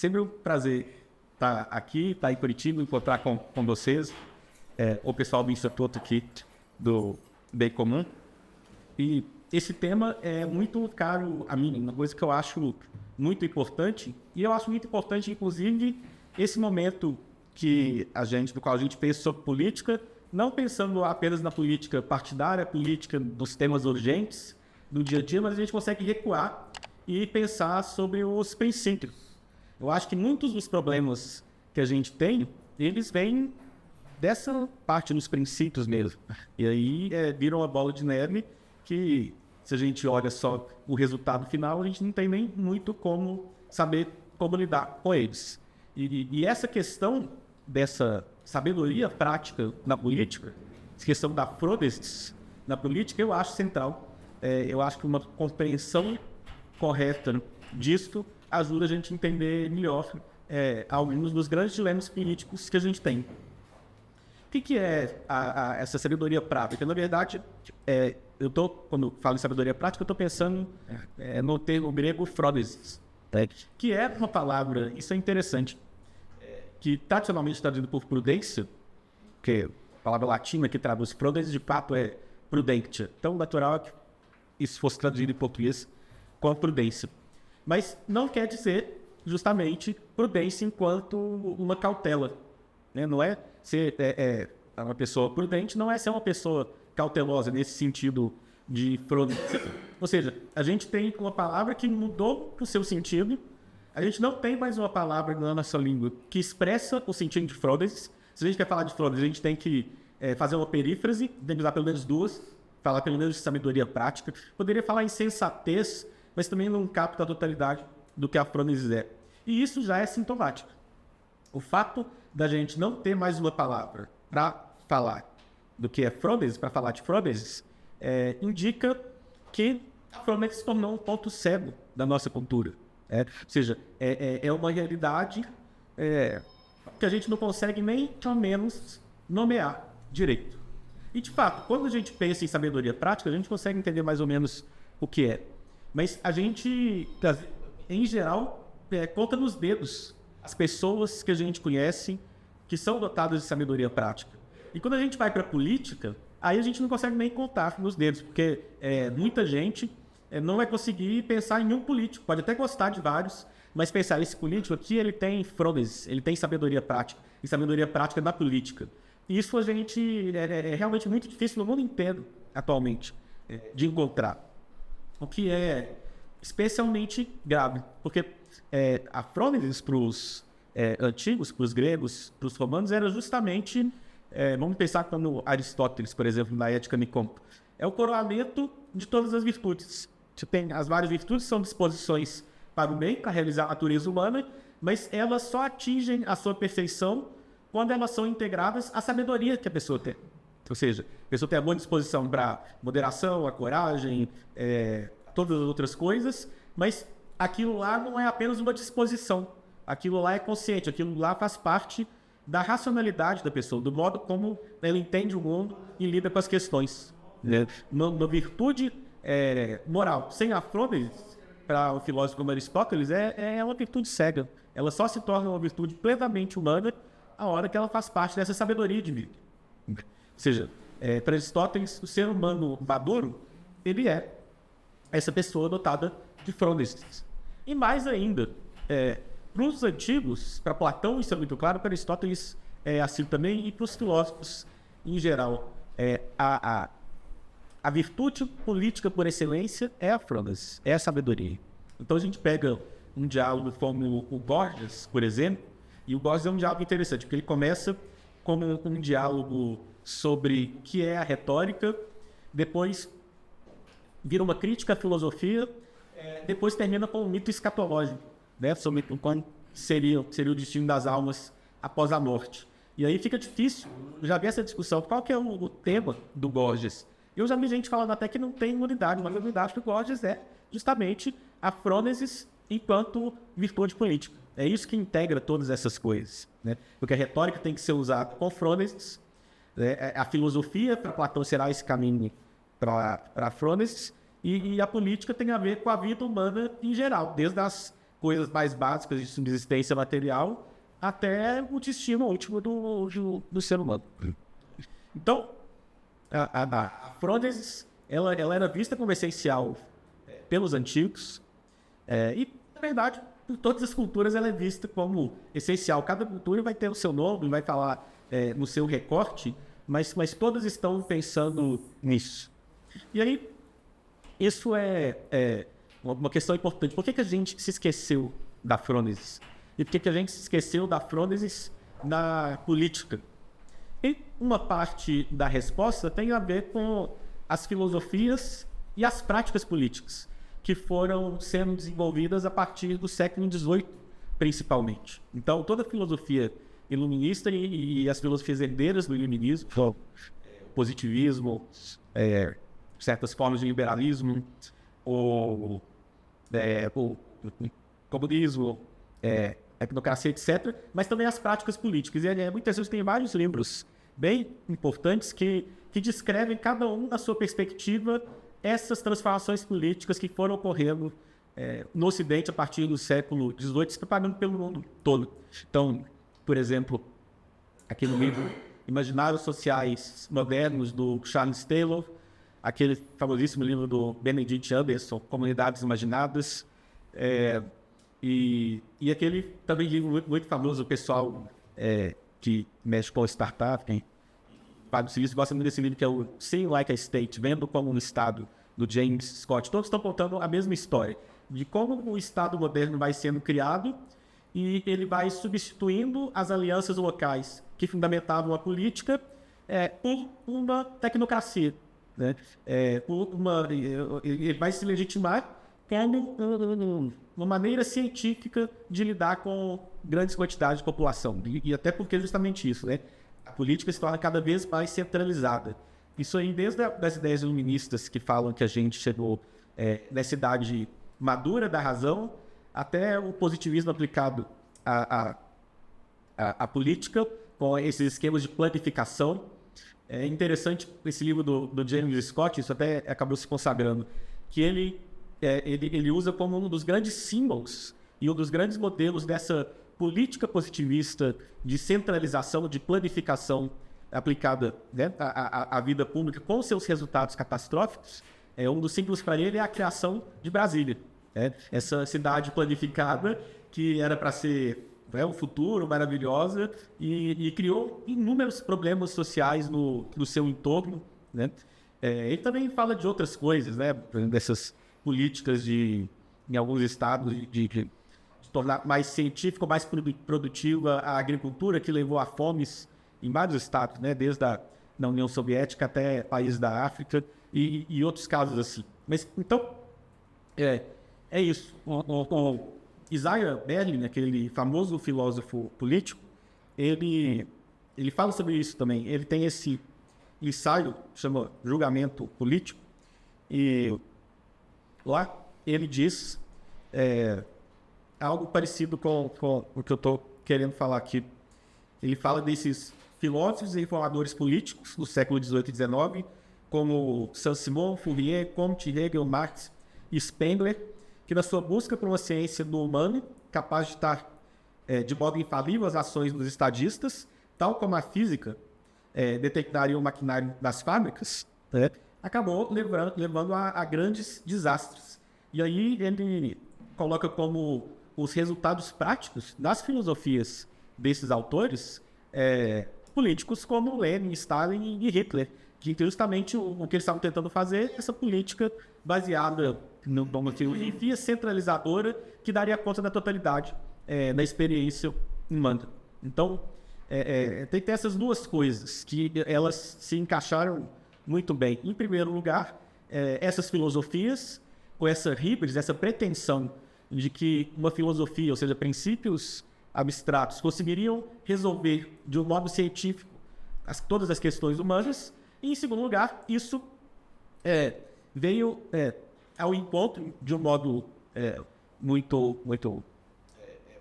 sempre um prazer estar aqui, estar em Curitiba, encontrar com vocês, o pessoal do Instituto aqui do Bem Comum. E esse tema é muito caro a mim, uma coisa que eu acho muito importante. E eu acho muito importante, inclusive, esse momento do qual a gente pensa sobre política, não pensando apenas na política partidária, política dos temas urgentes do dia a dia, mas a gente consegue recuar e pensar sobre os princípios. Eu acho que muitos dos problemas que a gente tem, eles vêm dessa parte dos princípios mesmo. E aí viram uma bola de neve que, se a gente olha só o resultado final, a gente não tem nem muito como saber como lidar com eles. E essa questão dessa sabedoria prática na política, essa questão da pródesis na política, eu acho central. Eu acho que uma compreensão correta disso ajuda a gente a entender melhor alguns dos grandes dilemas políticos que a gente tem. O que é essa sabedoria prática? Na verdade, quando falo em sabedoria prática, eu estou pensando no termo grego phronesis, que é uma palavra, isso é interessante, que tradicionalmente traduzido por prudência, que é a palavra latina que traduz prudência, de fato é prudentia. Então, natural é que isso fosse traduzido em português com prudência. Mas não quer dizer, justamente, prudência enquanto uma cautela. Né? Não é ser uma pessoa prudente, não é ser uma pessoa cautelosa nesse sentido de prudência. Ou seja, a gente tem uma palavra que mudou o seu sentido. A gente não tem mais uma palavra na nossa língua que expressa o sentido de phronesis. Se a gente quer falar de phronesis, a gente tem que fazer uma perífrase, tem que usar pelo menos duas, falar pelo menos de sabedoria prática. Poderia falar em sensatez, mas também não capta a totalidade do que a phronesis é. E isso já é sintomático. O fato da gente não ter mais uma palavra para falar do que é phronesis, para falar de phronesis, indica que a phronesis se tornou um ponto cego da nossa cultura. Ou seja, é uma realidade que a gente não consegue nem, ao menos, nomear direito. E, de fato, quando a gente pensa em sabedoria prática, a gente consegue entender mais ou menos o que é. Mas a gente, em geral, conta nos dedos as pessoas que a gente conhece que são dotadas de sabedoria prática. E quando a gente vai para a política, aí a gente não consegue nem contar nos dedos, porque muita gente não vai conseguir pensar em um político. Pode até gostar de vários, mas pensar, esse político aqui, ele tem phronesis, ele tem sabedoria prática, e sabedoria prática da política. E isso a gente é realmente muito difícil no mundo inteiro, atualmente, de encontrar. O que é especialmente grave, porque a phronesis para os antigos, para os gregos, para os romanos, era justamente, vamos pensar como Aristóteles, por exemplo, na Ética Nicômaca, é o coroamento de todas as virtudes. Você tem as várias virtudes, são disposições para o bem, para realizar a natureza humana, mas elas só atingem a sua perfeição quando elas são integradas à sabedoria que a pessoa tem. Ou seja, a pessoa tem a boa disposição para moderação, a coragem, todas as outras coisas, mas aquilo lá não é apenas uma disposição. Aquilo lá é consciente, aquilo lá faz parte da racionalidade da pessoa, do modo como ela entende o mundo e lida com as questões. Na virtude moral, sem a phronesis, para o filósofo como Aristóteles, é uma virtude cega. Ela só se torna uma virtude plenamente humana a hora que ela faz parte dessa sabedoria divina. Ou seja, para Aristóteles, o ser humano maduro, ele é essa pessoa dotada de phronesis. E mais ainda, para os antigos, para Platão isso é muito claro, para Aristóteles é assim também, e para os filósofos em geral. A virtude política por excelência é a phronesis, é a sabedoria. Então a gente pega um diálogo como o Gorgias, por exemplo, e o Gorgias é um diálogo interessante, porque ele começa como um diálogo sobre o que é a retórica, depois vira uma crítica à filosofia, depois termina com um mito escatológico, né, sobre quando seria o destino das almas após a morte. E aí fica difícil, já vi essa discussão, qual que é o tema do Gorgias? Eu já vi gente falando até que não tem unidade, mas a unidade do Gorgias é justamente a phronesis enquanto virtude política. É isso que integra todas essas coisas, né? Porque a retórica tem que ser usada com phronesis, né? A filosofia, para Platão, será esse caminho para a phronesis, e a política tem a ver com a vida humana em geral, desde as coisas mais básicas de subsistência material até o destino último do ser humano. Então, a frônesis, ela era vista como essencial pelos antigos e, na verdade, por todas as culturas ela é vista como essencial. Cada cultura vai ter o seu nome, vai falar no seu recorte, mas todas estão pensando nisso. E aí, isso é uma questão importante. Por que a gente se esqueceu da frônesis? E por que a gente se esqueceu da frônesis na política? E uma parte da resposta tem a ver com as filosofias e as práticas políticas que foram sendo desenvolvidas a partir do século XVIII, principalmente. Então, toda a filosofia iluminista e as filosofias herdeiras do iluminismo, o positivismo, certas formas de liberalismo, o comunismo, a etnocracia, etc., mas também as práticas políticas. E muitas vezes tem vários livros bem importantes que descrevem, cada um na sua perspectiva, essas transformações políticas que foram ocorrendo no Ocidente a partir do século XVIII, se propagando pelo mundo todo. Então, por exemplo, aquele livro Imaginários Sociais Modernos, do Charles Taylor, aquele famosíssimo livro do Benedict Anderson, Comunidades Imaginadas, e aquele também livro muito famoso, o pessoal que mexe com startup, quem Fábio Silício gosta muito desse livro, que é o Seeing Like a State, Vendo como um Estado, do James Scott. Todos estão contando a mesma história, de como o Estado moderno vai sendo criado e ele vai substituindo as alianças locais que fundamentavam a política por uma tecnocracia, né? Ele vai se legitimar como uma maneira científica de lidar com grandes quantidades de população. E até porque é justamente isso, né? A política se torna cada vez mais centralizada. Isso aí, desde as ideias iluministas que falam que a gente chegou nessa idade madura da razão, até o positivismo aplicado à política, com esses esquemas de planificação. É interessante esse livro do James Scott, isso até acabou se consagrando, que ele usa como um dos grandes símbolos e um dos grandes modelos dessa política positivista de centralização, de planificação aplicada, né, à vida pública com seus resultados catastróficos. Um dos símbolos para ele é a criação de Brasília. Essa cidade planificada que era para ser um futuro maravilhosa e criou inúmeros problemas sociais no seu entorno, né? Ele também fala de outras coisas, né, dessas políticas em alguns estados de tornar mais científica, mais produtiva a agricultura, que levou a fomes em vários estados, né, desde a União Soviética até países da África e outros casos assim. Mas, então, é isso. O Isaiah Berlin, aquele famoso filósofo político, ele fala sobre isso também. Ele tem esse ensaio, chama Julgamento Político, e lá ele diz algo parecido com o que eu estou querendo falar aqui. Ele fala desses filósofos e reformadores políticos do século XVIII e XIX, como Saint-Simon, Fourier, Comte, Hegel, Marx e Spengler, que na sua busca por uma ciência do humano capaz de estar de modo infalível as ações dos estadistas, tal como a física detectaria o maquinário das fábricas, né, acabou levando a grandes desastres. E aí ele coloca como os resultados práticos das filosofias desses autores políticos como Lenin, Stalin e Hitler, que justamente o que eles estavam tentando fazer, essa política baseada numa filosofia centralizadora que daria conta da totalidade da experiência humana. Então, tem que ter essas duas coisas, que elas se encaixaram muito bem. Em primeiro lugar, essas filosofias, com essa híbris, essa pretensão de que uma filosofia, ou seja, princípios abstratos, conseguiriam resolver de um modo científico todas as questões humanas. E, em segundo lugar, isso veio ao encontro de um modo muito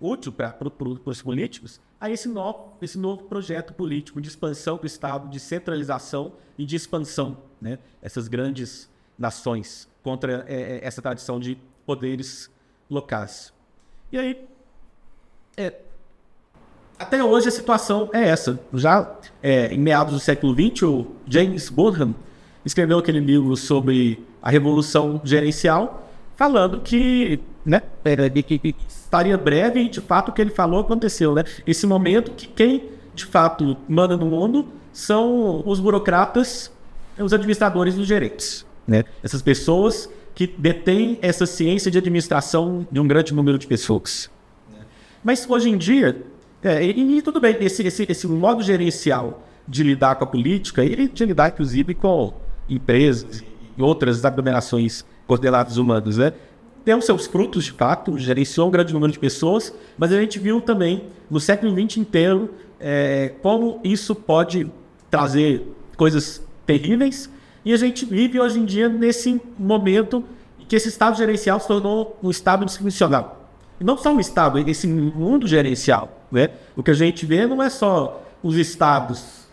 útil para os políticos a esse novo projeto político de expansão do Estado, de centralização e de expansão, né? Essas grandes nações contra essa tradição de poderes locais. E aí, até hoje a situação é essa. Já em meados do século XX, o James Burnham escreveu aquele livro sobre a Revolução Gerencial, falando que, né, que estaria breve e, de fato, o que ele falou aconteceu. Né? Esse momento que quem, de fato, manda no mundo são os burocratas, os administradores e os gerentes. Né? Essas pessoas que detêm essa ciência de administração de um grande número de pessoas. Mas, hoje em dia... e tudo bem, esse modo gerencial de lidar com a política e de lidar, inclusive, com empresas e outras aglomerações coordenadas humanas, né? Tem os seus frutos, de fato, gerenciou um grande número de pessoas, mas a gente viu também, no século XX inteiro, como isso pode trazer coisas terríveis, e a gente vive, hoje em dia, nesse momento que esse estado gerencial se tornou um estado disfuncional. E não só um estado, esse mundo gerencial. Né? O que a gente vê não é só os estados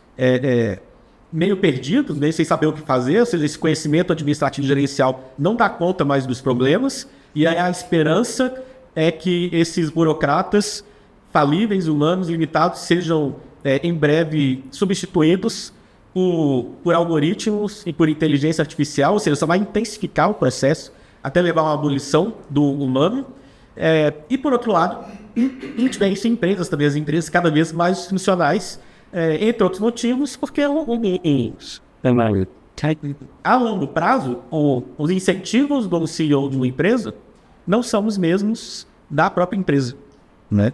meio perdidos, né? Sem saber o que fazer, ou seja, esse conhecimento administrativo gerencial não dá conta mais dos problemas, e a esperança é que esses burocratas falíveis, humanos, limitados, sejam em breve substituídos por algoritmos e por inteligência artificial, ou seja, só vai intensificar o processo até levar a uma abolição do humano. E, por outro lado, tem empresas também, as empresas cada vez mais funcionais, entre outros motivos, porque a longo prazo, os incentivos do CEO de uma empresa não são os mesmos da própria empresa. Né?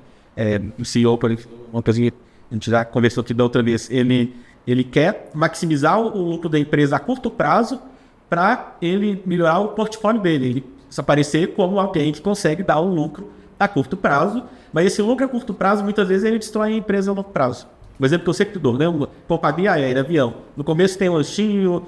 O CEO, por exemplo, uma coisa que a gente já conversou aqui da outra vez, ele quer maximizar o lucro da empresa a curto prazo para ele melhorar o portfólio dele. Ele aparecer como alguém que consegue dar um lucro a curto prazo, mas esse lucro a curto prazo, muitas vezes, ele destrói a empresa a longo prazo. Por exemplo, que eu sempre dou, né? Companhia aérea, avião. No começo tem lanchinho,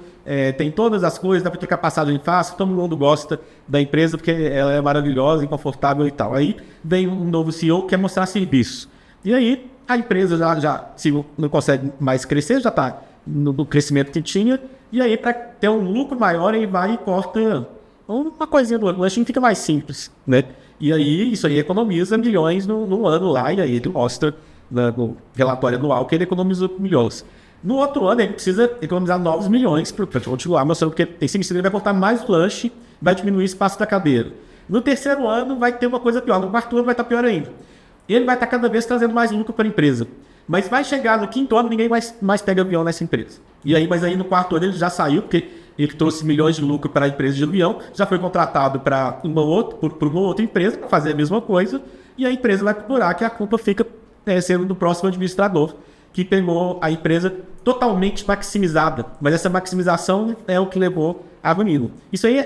tem todas as coisas, dá para ter passagem fácil, todo mundo gosta da empresa porque ela é maravilhosa e confortável e tal. Aí vem um novo CEO que quer mostrar serviço. E aí a empresa já se não consegue mais crescer, já está no crescimento que tinha, e aí para ter um lucro maior, ele vai e corta uma coisinha do ano, o lanchinho fica mais simples, né? E aí, isso aí economiza milhões no ano lá, e aí ele mostra no relatório anual que ele economizou milhões. No outro ano, ele precisa economizar novos milhões para continuar mostrando que tem sentido, ele vai cortar mais lanche, vai diminuir o espaço da cadeira. No terceiro ano, vai ter uma coisa pior, no quarto ano vai estar pior ainda. Ele vai estar cada vez trazendo mais lucro para a empresa. Mas vai chegar no quinto ano, ninguém mais pega avião nessa empresa. Mas aí no quarto ano ele já saiu, porque ele trouxe milhões de lucro para a empresa de avião, já foi contratado por uma outra empresa para fazer a mesma coisa, e a empresa vai procurar que a culpa fica sendo do próximo administrador, que pegou a empresa totalmente maximizada. Mas essa maximização é o que levou a avenida. Isso aí,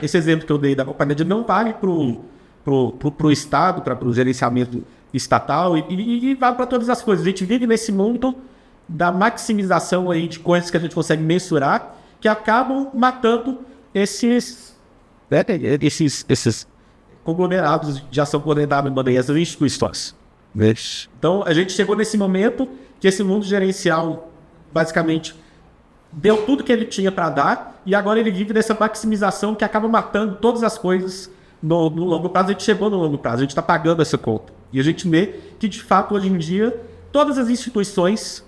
esse exemplo que eu dei da companhia de não vale para o Estado, para o gerenciamento estatal, e vale para todas as coisas. A gente vive nesse mundo da maximização aí de coisas que a gente consegue mensurar, que acabam matando esses conglomerados de ação coordenada em essas instituições. Então, a gente chegou nesse momento que esse mundo gerencial, basicamente, deu tudo que ele tinha para dar, e agora ele vive dessa maximização que acaba matando todas as coisas no longo prazo. A gente chegou no longo prazo, a gente está pagando essa conta. E a gente vê que, de fato, hoje em dia, todas as instituições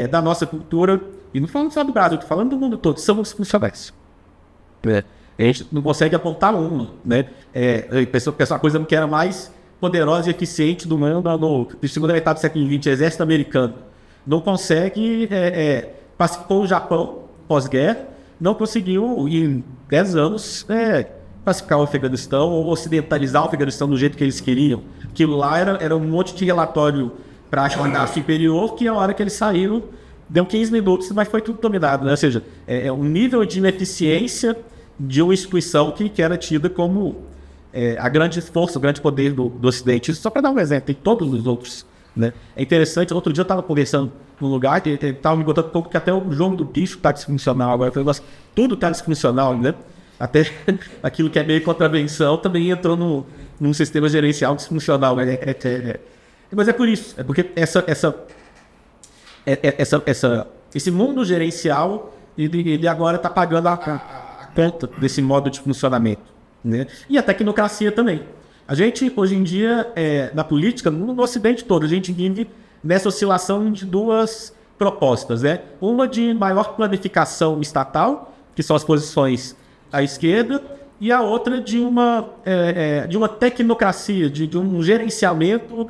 da nossa cultura, e não falando só do Brasil, estou falando do mundo todo, são funcionais. A gente não consegue apontar uma, né? A coisa que era mais poderosa e eficiente do mundo na segunda metade do século XX, o exército americano, não consegue pacificou o Japão pós-guerra, não conseguiu em 10 anos pacificar o Afeganistão ou ocidentalizar o Afeganistão do jeito que eles queriam. Aquilo lá era um monte de relatório para a classe superior, que a hora que eles saíram deu 15 minutos, mas foi tudo dominado, né? Ou seja, um nível de ineficiência de uma instituição que era tida como a grande força, o grande poder do Ocidente. Isso só para dar um exemplo, tem todos os outros, né? É interessante, outro dia eu estava conversando num lugar, estava me contando um pouco que até o jogo do bicho está disfuncional agora. Eu falei, tudo está disfuncional, né? Até aquilo que é meio contravenção também entrou num sistema gerencial disfuncional. Mas é por isso, é porque esse mundo gerencial, ele agora está pagando a conta desse modo de funcionamento, né? E a tecnocracia também. A gente, hoje em dia, na política, no Ocidente todo, a gente vive nessa oscilação de duas propostas, né? Uma de maior planificação estatal, que são as posições à esquerda, e a outra de uma tecnocracia, de um gerenciamento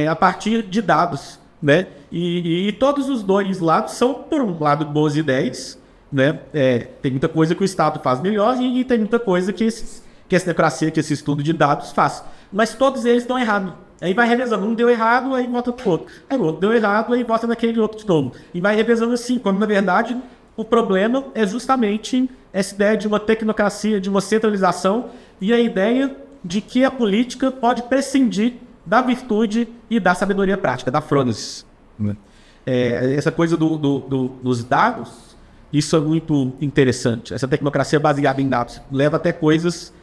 a partir de dados, né? E todos os dois lados são, por um lado, boas ideias, né? Tem muita coisa que o Estado faz melhor e tem muita coisa que essa tecnocracia, que esse estudo de dados faz. Mas todos eles estão errados. Aí vai revezando. Um deu errado, aí volta pro outro. Aí o outro deu errado, aí volta naquele outro de novo. E vai revezando assim, quando na verdade o problema é justamente essa ideia de uma tecnocracia, de uma centralização e a ideia de que a política pode prescindir da virtude e da sabedoria prática, da phronesis. Essa coisa dos dados, isso é muito interessante. Essa tecnocracia baseada em dados leva até coisas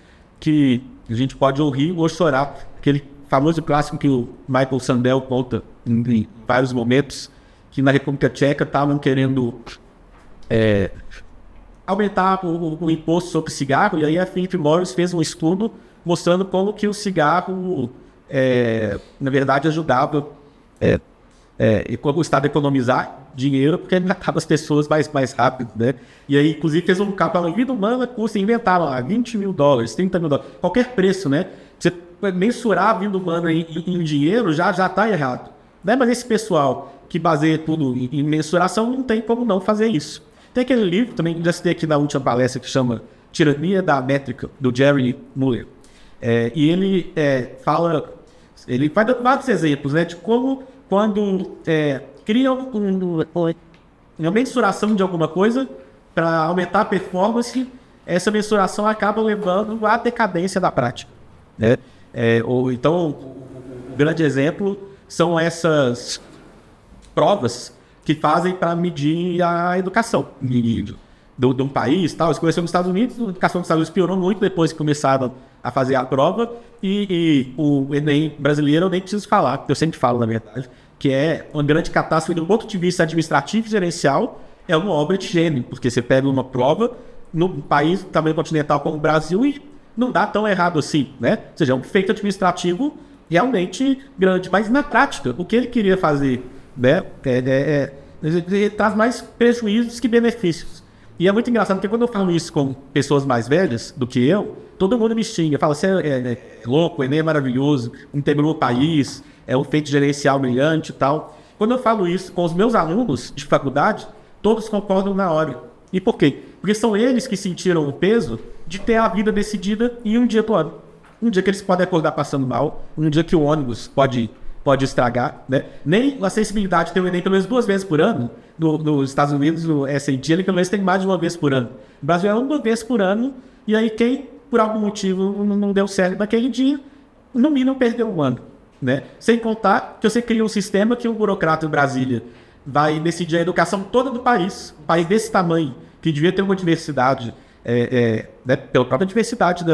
que a gente pode ouvir ou chorar. Aquele famoso clássico que o Michael Sandel conta em vários momentos, que na República Tcheca estavam querendo aumentar o imposto sobre cigarro, e aí a Philip Morris fez um estudo mostrando como que o cigarro, na verdade, ajudava o Estado a economizar dinheiro, porque ele matava as pessoas mais rápido, né? E aí, inclusive, fez um cálculo, a vida humana custa, inventaram lá, $20 mil, $30 mil, qualquer preço, né? Você mensurar a vida humana em dinheiro já está errado, né? Mas esse pessoal que baseia tudo em mensuração não tem como não fazer isso. Tem aquele livro também, que já citei aqui na última palestra, que chama Tirania da Métrica, do Jerry Muller. E ele ele vai dando vários exemplos, né, de como quando criam uma mensuração de alguma coisa para aumentar a performance, essa mensuração acaba levando à decadência da prática, né? Então, um grande exemplo são essas provas que fazem para medir a educação de um país, tal. Isso começou nos Estados Unidos, a educação dos Estados Unidos piorou muito depois que começaram a fazer a prova, e o Enem brasileiro eu nem preciso falar, eu sempre falo, na verdade, que é uma grande catástrofe do ponto de vista administrativo e gerencial, é uma obra de gênio, porque você pega uma prova num país também continental como o Brasil e não dá tão errado assim, né? Ou seja, é um feito administrativo realmente grande, mas na prática, o que ele queria fazer, né, ele traz mais prejuízos que benefícios. E é muito engraçado, porque quando eu falo isso com pessoas mais velhas do que eu, todo mundo me xinga, fala, você é louco, o Enem é maravilhoso, integrou o país, é um feito gerencial brilhante e tal. Quando eu falo isso com os meus alunos de faculdade, todos concordam na hora. E por quê? Porque são eles que sentiram o peso de ter a vida decidida em um dia do ano. Um dia que eles podem acordar passando mal, um dia que o ônibus pode estragar, né? Nem a sensibilidade tem o Enem pelo menos 2 vezes por ano. Nos Estados Unidos, no SAT, ele pelo menos tem mais de 1 vez por ano. No Brasil é 1 vez por ano, e aí quem, por algum motivo, não deu certo naquele dia, no mínimo perdeu um ano, né? Sem contar que você cria um sistema que um burocrata em Brasília vai decidir a educação toda do país, um país desse tamanho, que devia ter uma diversidade, né, pela própria diversidade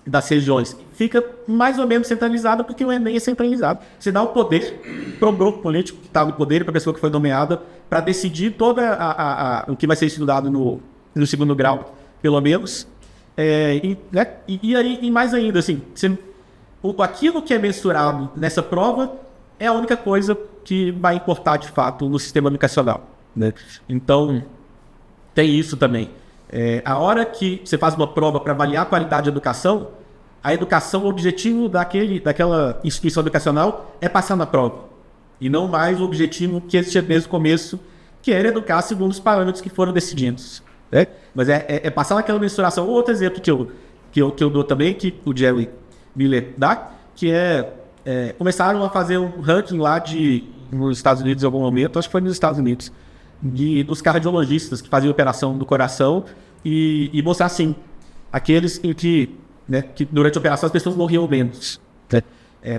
das regiões, fica mais ou menos centralizada, porque o Enem é centralizado. Você dá o poder para o grupo político que está no poder, para a pessoa que foi nomeada, para decidir toda o que vai ser estudado no segundo grau, pelo menos. E mais ainda, assim, aquilo que é mensurado nessa prova é a única coisa que vai importar, de fato, no sistema educacional, né? Então, tem isso também. A hora que você faz uma prova para avaliar a qualidade da educação, o objetivo daquela instituição educacional é passar na prova. E não mais o objetivo que existia desde o começo, que era educar segundo os parâmetros que foram decididos, né? Mas passar naquela mensuração. Outro exemplo que eu dou também, que o Jerry Miller dá, que começaram a fazer um ranking lá nos Estados Unidos em algum momento, acho que foi nos Estados Unidos, dos cardiologistas que faziam operação do coração e mostrar assim, aqueles em que durante a operação as pessoas morriam menos, né?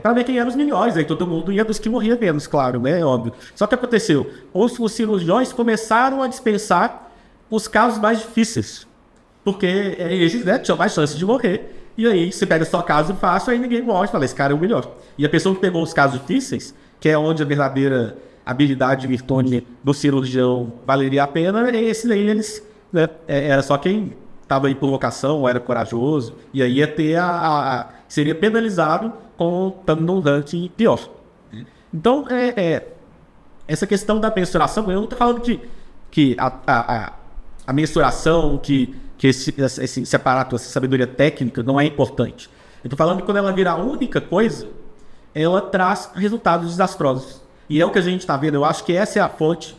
Para ver quem eram os melhores, aí todo mundo ia dos que morriam menos, claro, né? Óbvio. Só que aconteceu, os cirurgiões começaram a dispensar os casos mais difíceis, porque eles, né, tinham mais chance de morrer. E aí você pega só caso fácil, aí ninguém morre, fala, esse cara é o melhor. E a pessoa que pegou os casos difíceis, que é onde a verdadeira habilidade virtude do cirurgião valeria a pena, esse aí eles, né, era só quem estava em provocação, ou era corajoso, e aí ia ter seria penalizado estando num ranking pior. Então, essa questão da mensuração, eu não estou falando que a mensuração, que esse aparato, essa sabedoria técnica não é importante. Eu estou falando que quando ela vira a única coisa, ela traz resultados desastrosos. E é o que a gente está vendo. Eu acho que essa é a fonte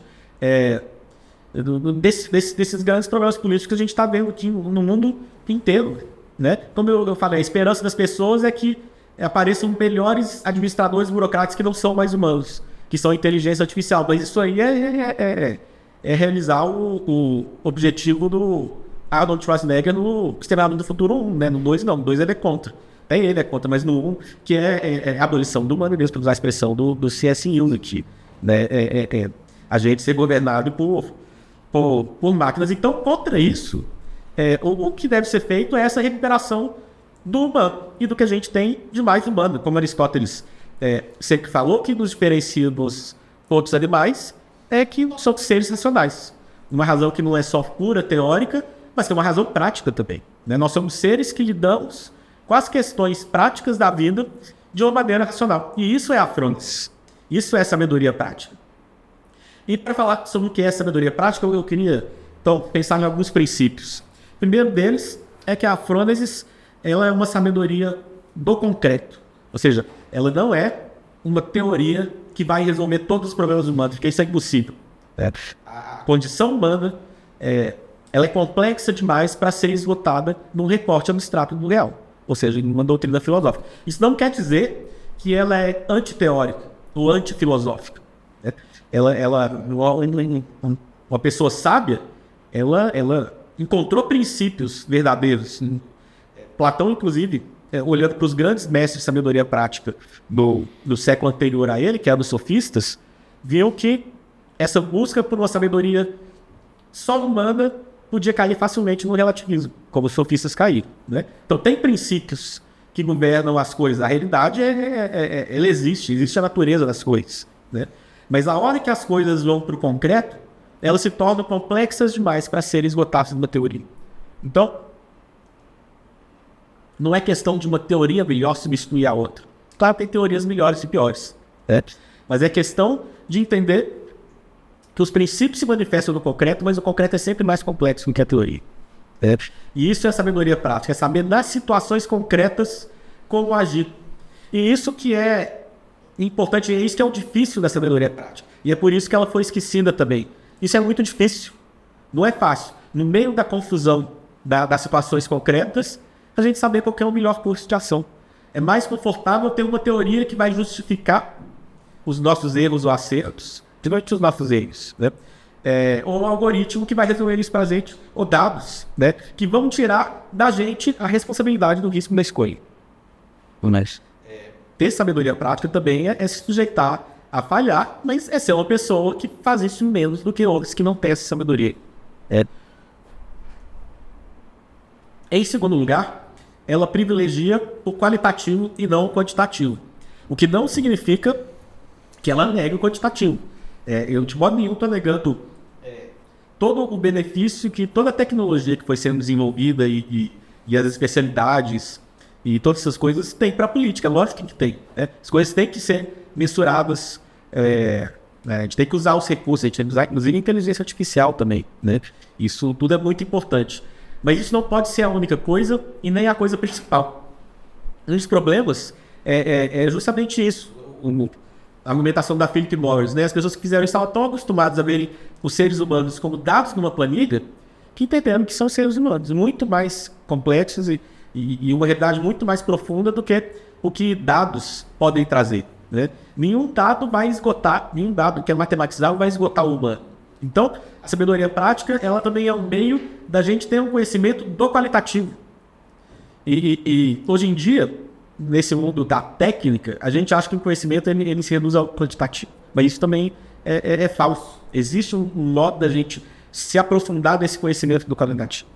desses grandes problemas políticos que a gente está vendo aqui no mundo inteiro, né? Como eu falei, a esperança das pessoas é que apareçam melhores administradores burocratas que não são mais humanos, que são inteligência artificial. Mas isso aí é realizar o objetivo do Arnold Schwarzenegger no Exterminador do Futuro 1, né? No 2 não, no 2 ele é contra. Até ele é contra, mas no 1, que é a abolição do humano mesmo, para usar a expressão do C.S. Lewis aqui, né? A gente ser governado por máquinas. Então, contra isso, o que deve ser feito é essa recuperação do humano e do que a gente tem de mais humano. Como Aristóteles sempre falou, que nos diferencia dos outros animais é que nós somos seres racionais. Uma razão que não é só pura teórica, mas que é uma razão prática também, né? Nós somos seres que lidamos com as questões práticas da vida de uma maneira racional. E isso é a Frones. Isso é sabedoria prática. E para falar sobre o que é sabedoria prática, eu queria então pensar em alguns princípios. O primeiro deles é que a Frônesis, ela é uma sabedoria do concreto. Ou seja, ela não é uma teoria que vai resolver todos os problemas humanos, porque isso é impossível. A condição humana ela é complexa demais para ser esgotada num recorte abstrato do real. Ou seja, em uma doutrina filosófica. Isso não quer dizer que ela é antiteórica ou antifilosófica. Uma pessoa sábia, ela encontrou princípios verdadeiros. Platão, inclusive, olhando para os grandes mestres de sabedoria prática do século anterior a ele, que eram os sofistas, viu que essa busca por uma sabedoria só humana podia cair facilmente no relativismo, como os sofistas caíram, né? Então, tem princípios que governam as coisas. A realidade, ela existe a natureza das coisas, né? Mas a hora que as coisas vão para o concreto, elas se tornam complexas demais para serem esgotadas numa teoria. Então, não é questão de uma teoria melhor substituir a outra. Claro que tem teorias melhores e piores, né? Mas é questão de entender que os princípios se manifestam no concreto, mas o concreto é sempre mais complexo do que a teoria. E isso é a sabedoria prática, é saber nas situações concretas como agir. E isso que é importante, é isso que é o difícil da sabedoria prática. E é por isso que ela foi esquecida também. Isso é muito difícil, não é fácil. No meio da confusão das situações concretas, a gente saber qual que é o melhor curso de ação. É mais confortável ter uma teoria que vai justificar os nossos erros ou acertos, principalmente os nossos erros, né? Ou um algoritmo que vai resolver isso para a gente, ou dados, né? Que vão tirar da gente a responsabilidade do risco da escolha. Mas ter sabedoria prática também é se sujeitar a falhar, mas é ser uma pessoa que faz isso menos do que outros que não têm essa sabedoria. Em segundo lugar, ela privilegia o qualitativo e não o quantitativo. O que não significa que ela nega o quantitativo. Eu de modo nenhum estou negando todo o benefício que toda a tecnologia que foi sendo desenvolvida e as especialidades e todas essas coisas tem para a política. Lógico que tem, né? As coisas têm que ser mensuradas. A gente tem que usar os recursos, a gente tem que usar inclusive a inteligência artificial também, né? Isso tudo é muito importante. Mas isso não pode ser a única coisa e nem a coisa principal. Um dos problemas é justamente isso. A argumentação da Philip Morris, né? As pessoas que fizeram isso estavam tão acostumadas a verem os seres humanos como dados numa planilha que entenderam que são seres humanos muito mais complexos e uma realidade muito mais profunda do que o que dados podem trazer, né? Nenhum dado que é matematizado vai esgotar o humano. Então, a sabedoria prática, ela também é um meio da gente ter um conhecimento do qualitativo. E hoje em dia, nesse mundo da técnica, a gente acha que o conhecimento ele se reduz ao quantitativo. Mas isso também é falso. Existe um modo da gente se aprofundar nesse conhecimento do qualitativo,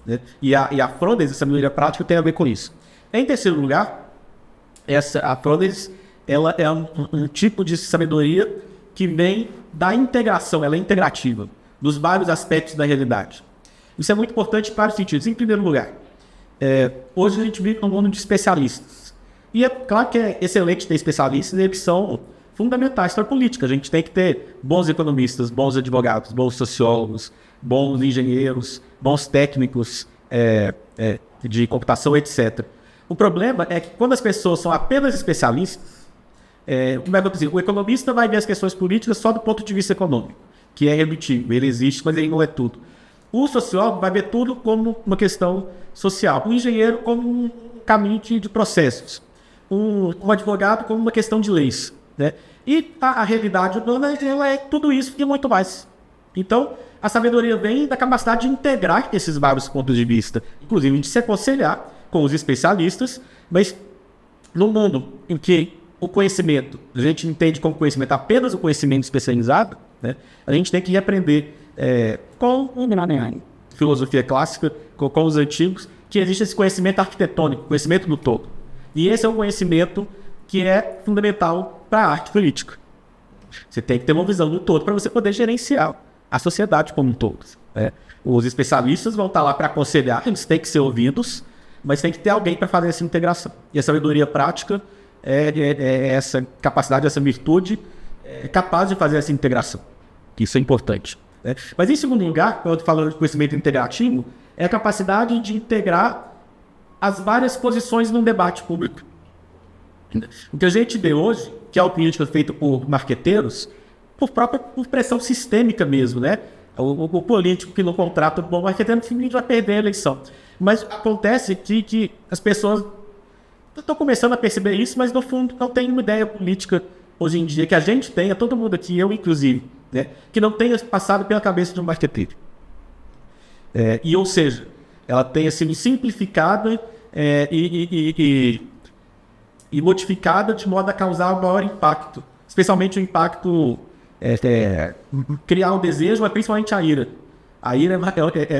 né? E a Frones, a sabedoria prática, tem a ver com isso. Em terceiro lugar, a Frones, ela é um tipo de sabedoria que vem da integração, ela é integrativa, dos vários aspectos da realidade. Isso é muito importante para vários sentidos. Em primeiro lugar, hoje a gente vive num mundo de especialistas. E é claro que é excelente ter especialistas, eles são fundamentais para a política. A gente tem que ter bons economistas, bons advogados, bons sociólogos, bons engenheiros, bons técnicos de computação, etc. O problema é que quando as pessoas são apenas especialistas, como é que eu dizer, o economista vai ver as questões políticas só do ponto de vista econômico, que é redutível, ele existe, mas ele não é tudo. O sociólogo vai ver tudo como uma questão social, o engenheiro como um caminho de processos, um advogado como uma questão de leis, né? E a realidade humana ela é tudo isso e muito mais. Então, a sabedoria vem da capacidade de integrar esses vários pontos de vista, inclusive de se aconselhar com os especialistas, mas no mundo em que o conhecimento, a gente entende como conhecimento apenas o conhecimento especializado, né? A gente tem que aprender com filosofia clássica, com os antigos, que existe esse conhecimento arquitetônico, conhecimento do todo. E esse é um conhecimento que é fundamental para a arte política. Você tem que ter uma visão do todo para você poder gerenciar a sociedade como um todo, né? Os especialistas vão estar lá para aconselhar, eles têm que ser ouvidos, mas tem que ter alguém para fazer essa integração. E a sabedoria prática é essa capacidade, essa virtude capaz de fazer essa integração. Isso é importante, né? Mas em segundo lugar, quando eu estou falando de conhecimento integrativo, é a capacidade de integrar as várias posições num debate público. O que a gente vê hoje, que é o política feito por marqueteiros, por pressão sistêmica mesmo, né? O político que não contrata um bom marqueteiro simplesmente vai perder a eleição. Mas acontece que as pessoas estão começando a perceber isso, mas no fundo não tem uma ideia política hoje em dia que a gente tenha, todo mundo aqui, eu inclusive, né? Que não tenha passado pela cabeça de um marqueteiro. Ou seja, ela tenha sido simplificada e modificada de modo a causar um maior impacto, especialmente o impacto criar um desejo, mas principalmente a ira. A ira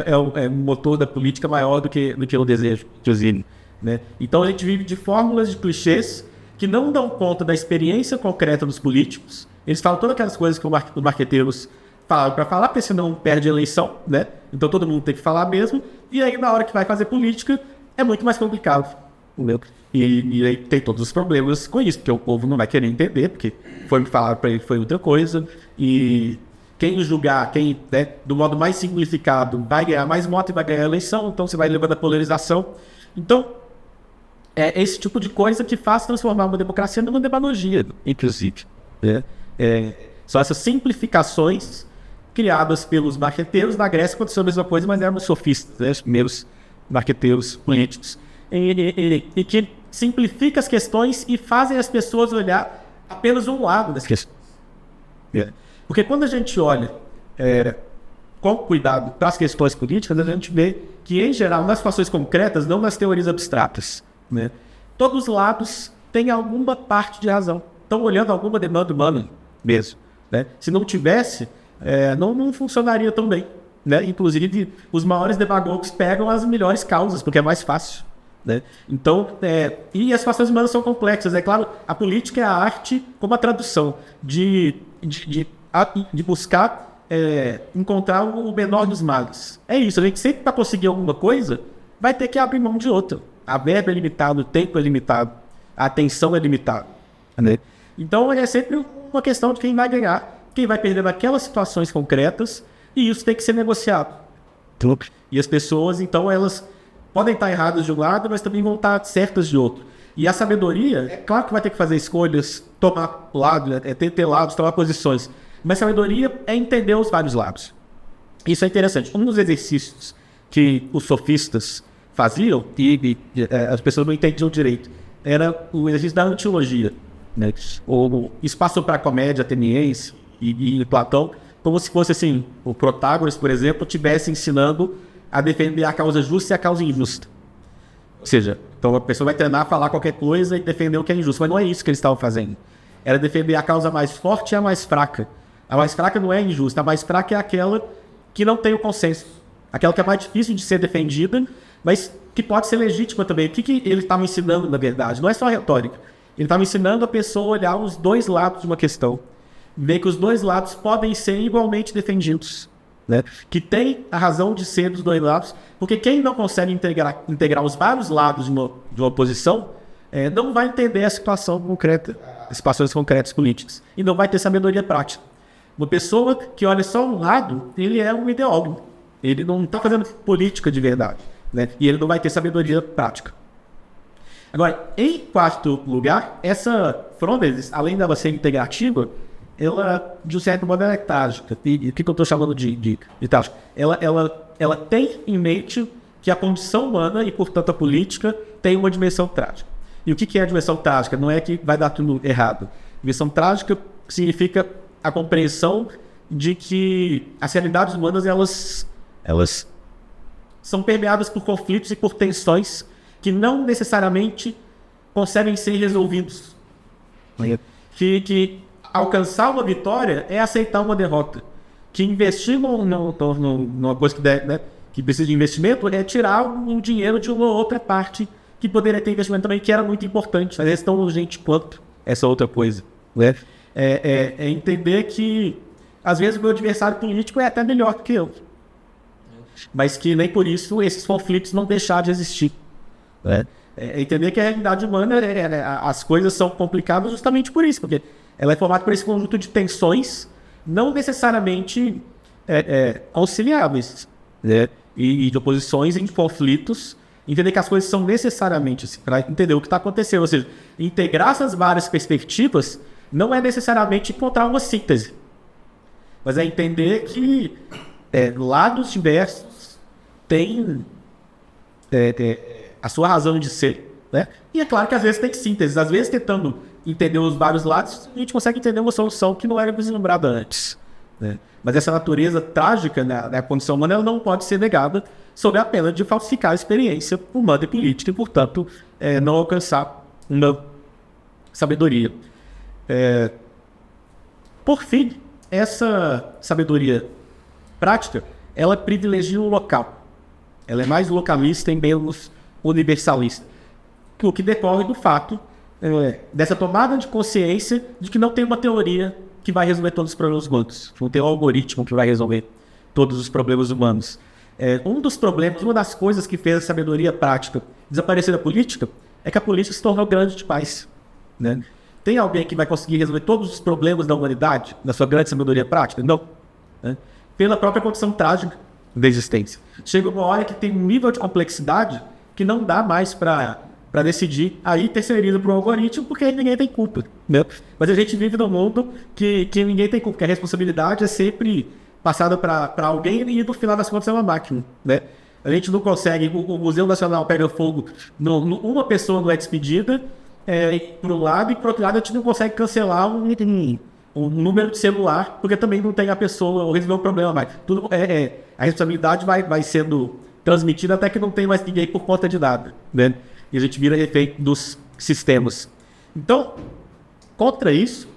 é o motor da política maior do que o desejo, inclusive, né? Então a gente vive de fórmulas, de clichês que não dão conta da experiência concreta dos políticos. Eles falam todas aquelas coisas que os marqueteiros falam para falar, porque senão perde a eleição, né? Então todo mundo tem que falar mesmo, e aí na hora que vai fazer política é muito mais complicado, entendeu? E aí tem todos os problemas com isso, porque o povo não vai querer entender, porque foi me falado para ele que foi outra coisa, e quem julgar, né, do modo mais simplificado, vai ganhar mais voto e vai ganhar a eleição, então você vai levando a polarização. Então, é esse tipo de coisa que faz transformar uma democracia numa demagogia, inclusive, né? São essas simplificações criadas pelos marqueteiros. Na Grécia aconteceu a mesma coisa, mas eram os sofistas, né, os primeiros marqueteiros políticos. E que simplifica as questões e fazem as pessoas olhar apenas um lado das questões. Porque quando a gente olha com cuidado para as questões políticas, a gente vê que, em geral, nas situações concretas, não nas teorias abstratas, né, todos os lados têm alguma parte de razão. Estão olhando alguma demanda humana mesmo, né? Se não tivesse, não funcionaria tão bem, né? Inclusive, os maiores demagogos pegam as melhores causas, porque é mais fácil, né? Então, e as situações humanas são complexas. É claro, a política é a arte como a tradução de buscar encontrar o menor dos males. É isso, a gente sempre, para conseguir alguma coisa, vai ter que abrir mão de outra. A verba é limitada, o tempo é limitado, a atenção é limitada, né? Então, é sempre uma questão de quem vai ganhar, quem vai perder naquelas situações concretas, e isso tem que ser negociado. E as pessoas, então, elas podem estar erradas de um lado, mas também vão estar certas de outro. E a sabedoria, é claro que vai ter que fazer escolhas, tomar lado, ter lados, tomar posições. Mas a sabedoria é entender os vários lados. Isso é interessante. Um dos exercícios que os sofistas faziam, e as pessoas não entendiam direito, era o exercício da antilogia, né? O espaço para a comédia ateniense e Platão, como se fosse assim, o Protágoras, por exemplo, estivesse ensinando a defender a causa justa e a causa injusta. Ou seja, então a pessoa vai treinar a falar qualquer coisa e defender o que é injusto, mas não é isso que eles estavam fazendo. Era defender a causa mais forte e a mais fraca. A mais fraca não é injusta, a mais fraca é aquela que não tem o consenso. Aquela que é mais difícil de ser defendida, mas que pode ser legítima também. O que ele estava ensinando, na verdade? Não é só retórica. Ele estava ensinando a pessoa a olhar os dois lados de uma questão. Ver que os dois lados podem ser igualmente defendidos, né? Que tem a razão de ser dos dois lados, porque quem não consegue integrar os vários lados de uma posição não vai entender a situação concreta, as situações concretas políticas, e não vai ter sabedoria prática. Uma pessoa que olha só um lado, ele é um ideólogo. Ele não está fazendo política de verdade, né? E ele não vai ter sabedoria prática. Agora, em quarto lugar, essa frondese, além dela ser integrativa, ela, de um certo modo, ela é trágica. E o que eu estou chamando de trágica? Ela tem em mente que a condição humana e, portanto, a política tem uma dimensão trágica. E o que é a dimensão trágica? Não é que vai dar tudo errado. Dimensão trágica significa a compreensão de que as realidades humanas, elas são permeadas por conflitos e por tensões que não necessariamente conseguem ser resolvidos. Que alcançar uma vitória é aceitar uma derrota. Que investir numa coisa que precisa de investimento é tirar o dinheiro de uma outra parte que poderia ter investimento também, que era muito importante, mas é tão urgente quanto essa outra coisa. Né? É entender que, às vezes, o meu adversário político é até melhor que eu. Mas que nem por isso esses conflitos não deixar de existir. Entender que a realidade humana, as coisas são complicadas justamente por isso, porque ela é formada por esse conjunto de tensões não necessariamente auxiliáveis, né? E de oposições em conflitos, entender que as coisas são necessariamente assim, para entender o que está acontecendo, ou seja, integrar essas várias perspectivas não é necessariamente encontrar uma síntese, mas é entender que lados diversos têm a sua razão de ser, né? E é claro que às vezes tem síntese, às vezes tentando entender os vários lados, a gente consegue entender uma solução que não era vislumbrada antes, né? Mas essa natureza trágica da condição humana, ela não pode ser negada sob a pena de falsificar a experiência humana e política e, portanto, não alcançar uma sabedoria. Por fim, essa sabedoria prática, ela privilegia o local. Ela é mais localista e menos universalista. O que decorre do fato dessa tomada de consciência de que não tem uma teoria que vai resolver todos os problemas humanos. Não tem um algoritmo que vai resolver todos os problemas humanos. Um dos problemas, uma das coisas que fez a sabedoria prática desaparecer da política é que a política se tornou grande demais, né? Tem alguém que vai conseguir resolver todos os problemas da humanidade na sua grande sabedoria prática? Não. Né? Pela própria condição trágica da existência. Chega uma hora que tem um nível de complexidade que não dá mais para decidir, aí terceiriza para o algoritmo, porque ninguém tem culpa, né? Mas a gente vive num mundo que ninguém tem culpa, que a responsabilidade é sempre passada para alguém e no final das contas é uma máquina, né? A gente não consegue, o Museu Nacional pega fogo, uma pessoa não é despedida, por um lado, e por outro lado a gente não consegue cancelar um número de celular, porque também não tem a pessoa ou resolver o problema mais. Tudo, a responsabilidade vai sendo transmitida até que não tem mais ninguém por conta de nada, né? E a gente vira refém dos sistemas. Então, contra isso,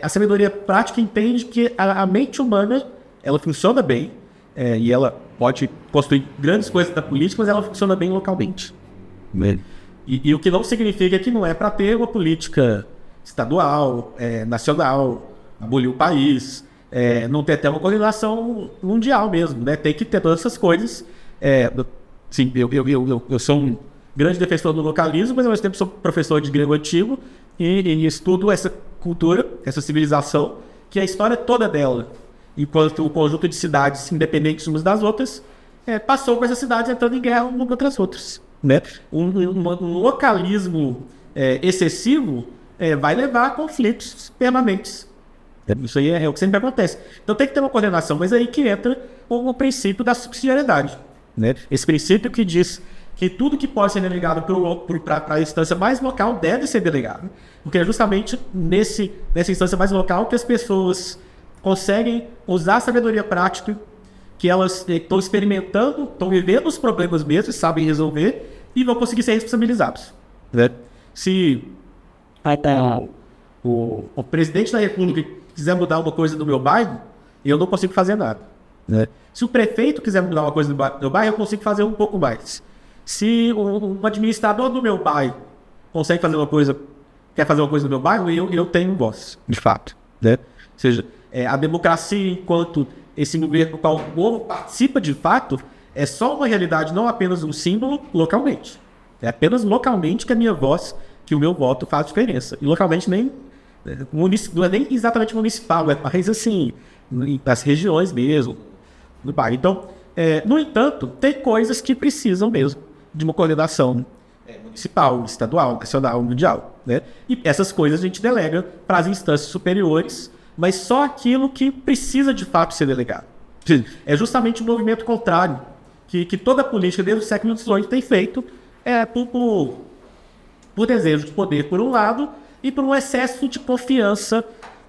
a sabedoria prática entende que a mente humana, ela funciona bem, e ela pode construir grandes coisas da política, mas ela funciona bem localmente. Né? E o que não significa que não é para ter uma política estadual, nacional, abolir o país, não ter até uma coordenação mundial mesmo, né? Tem que ter todas essas coisas. Sim, eu sou um grande defensor do localismo, mas ao mesmo tempo sou professor de grego antigo e estudo essa cultura, essa civilização, que a história toda dela, enquanto o conjunto de cidades independentes umas das outras, passou com essas cidades entrando em guerra umas contra as outras, né? Um localismo excessivo vai levar a conflitos permanentes. Isso aí é o que sempre acontece. Então tem que ter uma coordenação, mas aí que entra o princípio da subsidiariedade, né? Esse princípio que diz que tudo que pode ser delegado para a instância mais local deve ser delegado, porque é justamente nessa instância mais local que as pessoas conseguem usar a sabedoria prática, que elas estão experimentando, estão vivendo os problemas mesmo, sabem resolver e vão conseguir ser responsabilizados, né? Se o presidente da República quiser mudar uma coisa no meu bairro, eu não consigo fazer nada, né? Se o prefeito quiser mudar uma coisa no meu bairro, eu consigo fazer um pouco mais. Se um administrador do meu bairro consegue fazer uma coisa, quer fazer uma coisa no meu bairro, eu tenho voz, de fato, né? Ou seja, a democracia, enquanto esse governo no qual o povo participa de fato, é só uma realidade, não apenas um símbolo localmente. É apenas localmente que a minha voz, que o meu voto faz diferença. E localmente não é nem exatamente municipal, é mais assim, nas regiões mesmo, do bairro. Então, no entanto, tem coisas que precisam mesmo de uma coordenação municipal, estadual, nacional, mundial, né? E essas coisas a gente delega para as instâncias superiores, mas só aquilo que precisa de fato ser delegado. É justamente o movimento contrário que toda a política desde o século XVIII tem feito, por desejo de poder por um lado e por um excesso de confiança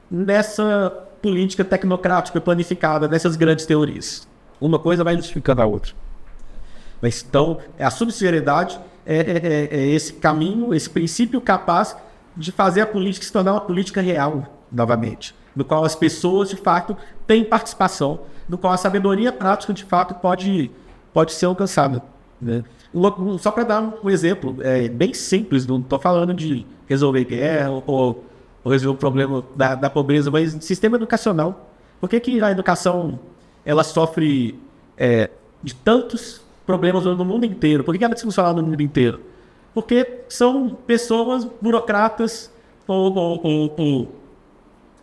nessa política tecnocrática planificada, nessas grandes teorias. Uma coisa vai justificando a outra. Mas então, a subsidiariedade é esse caminho, esse princípio capaz de fazer a política se tornar uma política real, novamente, no qual as pessoas, de fato, têm participação, no qual a sabedoria prática, de fato, pode ser alcançada, né? Só para dar um exemplo bem simples, não estou falando de resolver guerra ou resolver o problema da pobreza, mas sistema educacional. Por que a educação ela sofre de tantos problemas no mundo inteiro? Por que ela funciona no mundo inteiro? Porque são pessoas, burocratas ou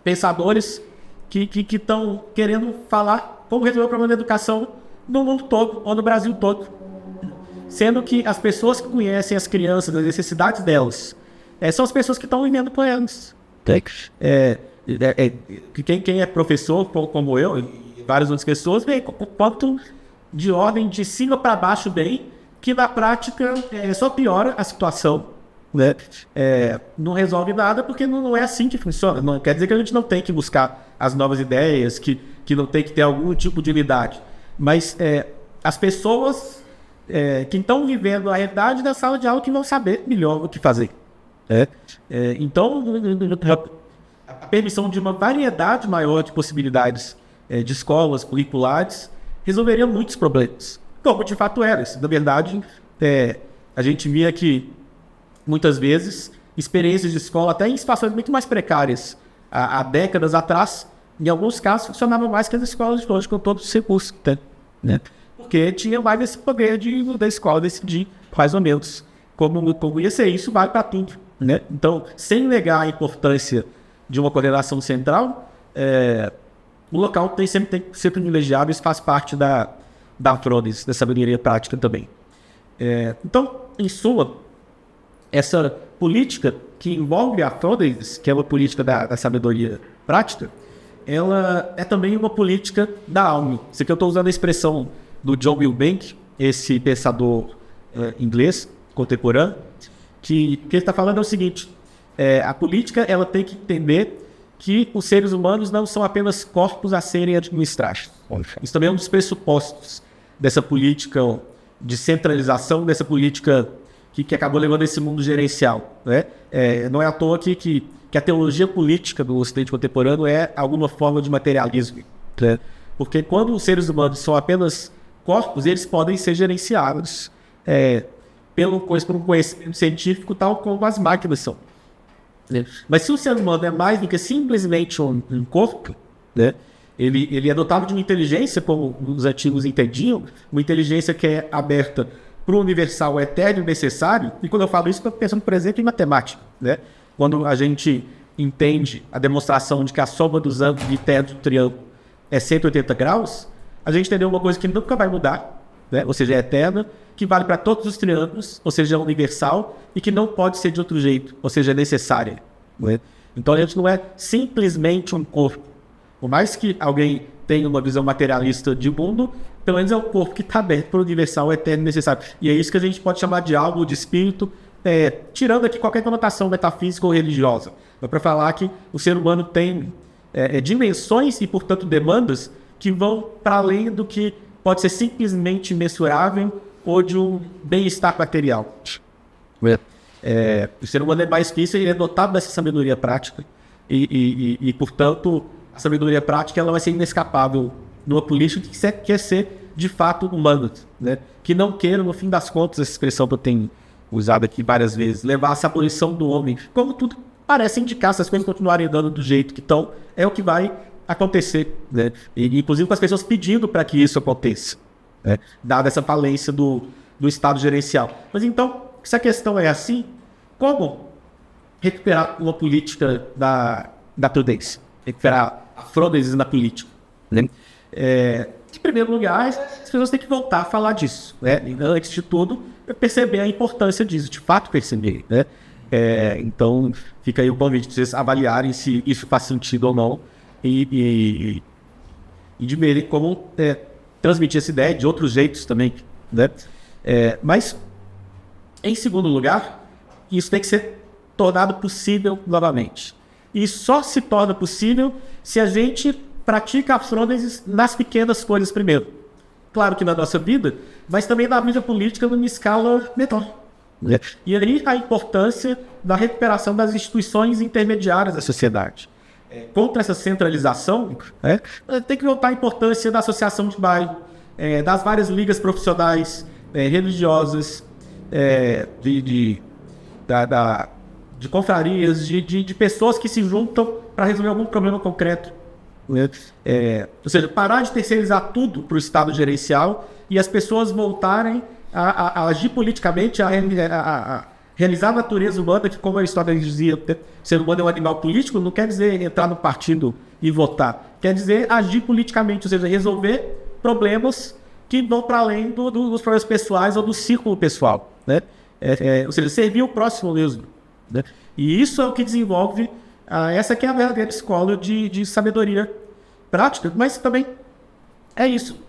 pensadores que estão querendo falar como resolver o problema da educação no mundo todo, ou no Brasil todo. Sendo que as pessoas que conhecem as crianças, as necessidades delas, são as pessoas que estão vivendo com elas. Quem é professor, como eu, e várias outras pessoas, vê o quanto de ordem de cima para baixo bem, que na prática só piora a situação, né? Não resolve nada, porque não é assim que funciona. Não quer dizer que a gente não tem que buscar as novas ideias, que não tem que ter algum tipo de unidade. Mas as pessoas que estão vivendo a realidade da sala de aula que vão saber melhor o que fazer. Então, a permissão de uma variedade maior de possibilidades de escolas curriculares resolveria muitos problemas. Como de fato era. Na verdade, a gente via que, muitas vezes, experiências de escola, até em situações muito mais precárias, há décadas atrás, em alguns casos, funcionavam mais que as escolas de hoje, com todos os recursos, né? Porque tinha mais esse poder da escola decidir, mais ou menos, como ia ser. Isso vale para tudo, né? Então, sem negar a importância de uma coordenação central, o local sempre tem que ser privilegiado. Isso faz parte da Frodes, da sabedoria prática também. Então, em suma, essa política que envolve a Frodes, que é uma política da sabedoria prática, ela é também uma política da alma. Isso aqui eu estou usando a expressão do John Milbank, esse pensador inglês contemporâneo, que ele está falando é o seguinte: a política ela tem que entender que os seres humanos não são apenas corpos a serem administrados. Isso também é um dos pressupostos dessa política de centralização, dessa política que acabou levando esse mundo gerencial, né? Não é à toa que a teologia política do Ocidente contemporâneo é alguma forma de materialismo, né? Porque quando os seres humanos são apenas corpos, eles podem ser gerenciados por um conhecimento científico, tal como as máquinas são, né? Mas se o ser humano é mais do que simplesmente um corpo, né? Ele é dotado de uma inteligência, como os antigos entendiam, uma inteligência que é aberta para o universal eterno e necessário. E quando eu falo isso, estou pensando, por exemplo, em matemática, né? Quando a gente entende a demonstração de que a soma dos ângulos de teto do triângulo é 180 graus, a gente entendeu uma coisa que nunca vai mudar, né? Ou seja, é eterna, que vale para todos os triângulos, ou seja, é universal, e que não pode ser de outro jeito, ou seja, é necessária, né? Então a gente não é simplesmente um corpo. Por mais que alguém tenha uma visão materialista de mundo, pelo menos é um corpo que está aberto para o universal, eterno e necessário. E é isso que a gente pode chamar de algo, de espírito, tirando aqui qualquer conotação metafísica ou religiosa. É para falar que o ser humano tem dimensões e, portanto, demandas que vão para além do que pode ser simplesmente mensurável ou de um bem-estar material. O ser humano é mais que isso, ele é dotado dessa sabedoria prática e portanto, a sabedoria prática ela vai ser inescapável numa política que quer ser, de fato, humana, né? Que não queira, no fim das contas, essa expressão que eu tenho usado aqui várias vezes, levar essa abolição do homem, como tudo parece indicar, se as coisas continuarem andando do jeito que estão, é o que vai acontecer, né? E inclusive com as pessoas pedindo para que isso aconteça, né? Dada essa falência do Estado gerencial. Mas então, se a questão é assim, como recuperar uma política da prudência, recuperar a Frôdesis na política, né? Em primeiro lugar, as pessoas têm que voltar a falar disso, né? E, antes de tudo, perceber a importância disso, de fato perceber, né? Então, fica aí o convite de vocês avaliarem se isso faz sentido ou não e de verem como transmitir essa ideia de outros jeitos também, né? Mas, em segundo lugar, isso tem que ser tornado possível novamente. E só se torna possível se a gente pratica a Frôdesis nas pequenas coisas primeiro. Claro que na nossa vida, mas também na vida política numa escala menor. E aí a importância da recuperação das instituições intermediárias da sociedade. Contra essa centralização, tem que voltar a importância da associação de bairro, das várias ligas profissionais, religiosas, de confrarias, de pessoas que se juntam para resolver algum problema concreto. Ou seja, parar de terceirizar tudo para o Estado gerencial e as pessoas voltarem a agir politicamente, a realizar a natureza humana, que, como a história dizia, o ser humano é um animal político, não quer dizer entrar no partido e votar, quer dizer agir politicamente, ou seja, resolver problemas que vão para além dos problemas pessoais ou do círculo pessoal, né? Ou seja, servir o próximo mesmo, né? E isso é o que desenvolve essa que é a verdadeira escola de sabedoria prática, mas também é isso.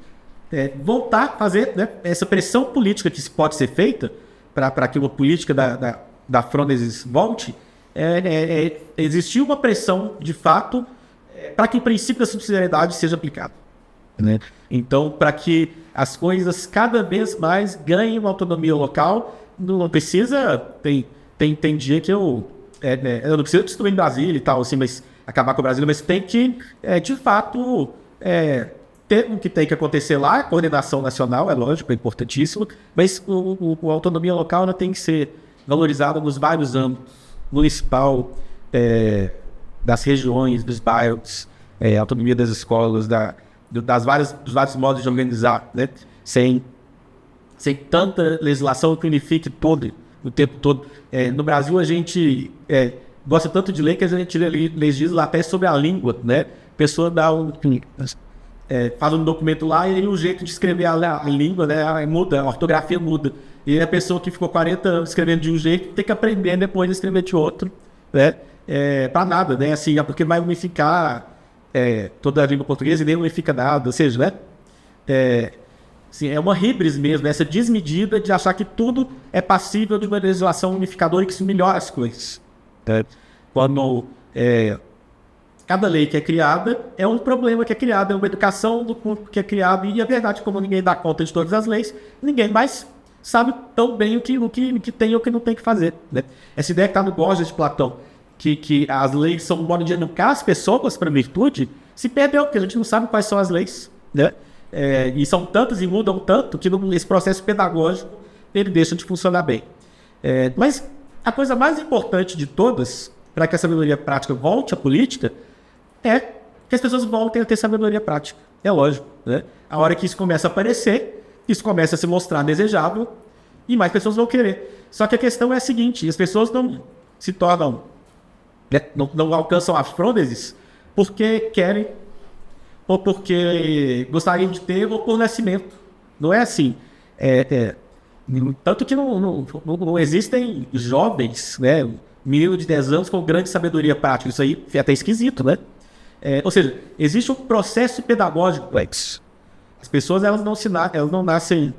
Voltar a fazer, né, essa pressão política que pode ser feita para que uma política da Frôdesis volte, existir uma pressão, de fato, para que o princípio da subsidiariedade seja aplicado, né? Então, para que as coisas cada vez mais ganhem uma autonomia local, não precisa... Tem dia que eu não preciso destruir Brasília e tal, assim, mas acabar com o Brasil, mas tem que, de fato, ter o que tem que acontecer lá, a coordenação nacional, é lógico, é importantíssimo, mas a autonomia local ela tem que ser valorizada nos vários âmbitos, municipal, das regiões, dos bairros, a autonomia das escolas, dos vários modos de organizar, né? Sem tanta legislação que unifique todo, o tempo todo. No Brasil, a gente gosta tanto de lei que a gente legisla até sobre a língua, né? A pessoa dá faz um documento lá e o jeito de escrever a língua, né, muda, a ortografia muda. E a pessoa que ficou 40 anos escrevendo de um jeito tem que aprender depois a escrever de outro, né? Para nada, né? Assim, porque vai unificar toda a língua portuguesa e nem unifica nada, ou seja, né? Assim, é uma híbris mesmo, essa desmedida de achar que tudo é passível de uma legislação unificadora e que isso melhora as coisas. Quando cada lei que é criada é um problema que é criado, é uma educação do corpo que é criada, e a verdade, como ninguém dá conta de todas as leis, ninguém mais sabe tão bem o que tem e o que não tem que fazer, né? Essa ideia que está no Gorgias de Platão, que as leis são um modo de educar as pessoas para a virtude, se perdeu, porque a gente não sabe quais são as leis, né? E são tantas e mudam tanto que esse processo pedagógico ele deixa de funcionar bem. Mas a coisa mais importante de todas, para que a sabedoria prática volte à política, é que as pessoas voltem a ter sabedoria prática. É lógico, né? A hora que isso começa a aparecer, isso começa a se mostrar desejável e mais pessoas vão querer. Só que a questão é a seguinte: as pessoas não se tornam, né, não alcançam a Frôdesis porque querem ou porque gostariam de ter ou por nascimento. Não é assim. Tanto que não existem jovens, né, menino de 10 anos com grande sabedoria prática. Isso aí é até esquisito, né? Ou seja, existe um processo pedagógico. As pessoas elas não nascem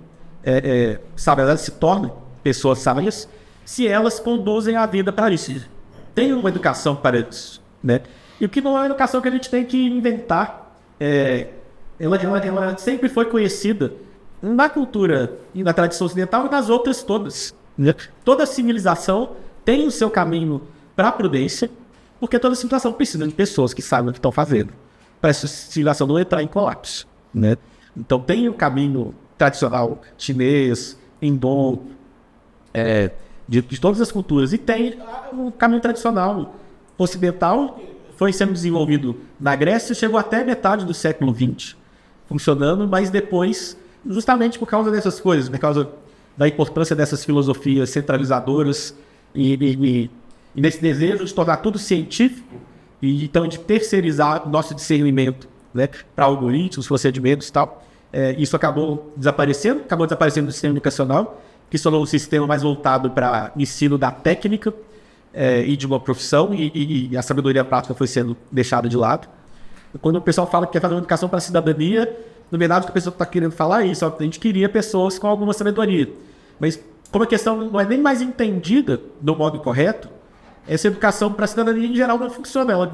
sábias, elas se tornam pessoas sábias se elas conduzem a vida para isso. Tem uma educação para isso, né? E o que não é uma educação que a gente tem que inventar. Ela sempre foi conhecida na cultura e na tradição ocidental e nas outras todas, né? Toda civilização tem o seu caminho para a prudência, porque toda civilização precisa de pessoas que sabem o que estão fazendo, para essa civilização não entrar em colapso, né? Então tem o caminho tradicional chinês, hindô, de todas as culturas, e tem o caminho tradicional ocidental, foi sendo desenvolvido na Grécia, chegou até metade do século XX, funcionando, mas depois, justamente por causa dessas coisas, por causa da importância dessas filosofias centralizadoras e e nesse desejo de tornar tudo científico, e então de terceirizar o nosso discernimento, né, para algoritmos, procedimentos e tal, isso acabou desaparecendo do sistema educacional, que se tornou um sistema mais voltado para ensino da técnica e de uma profissão, e a sabedoria prática foi sendo deixada de lado. Quando o pessoal fala que quer fazer uma educação para a cidadania, na verdade o que a pessoa está querendo falar é isso, a gente queria pessoas com alguma sabedoria. Mas como a questão não é nem mais entendida do modo correto, essa educação para a cidadania em geral não funciona, ela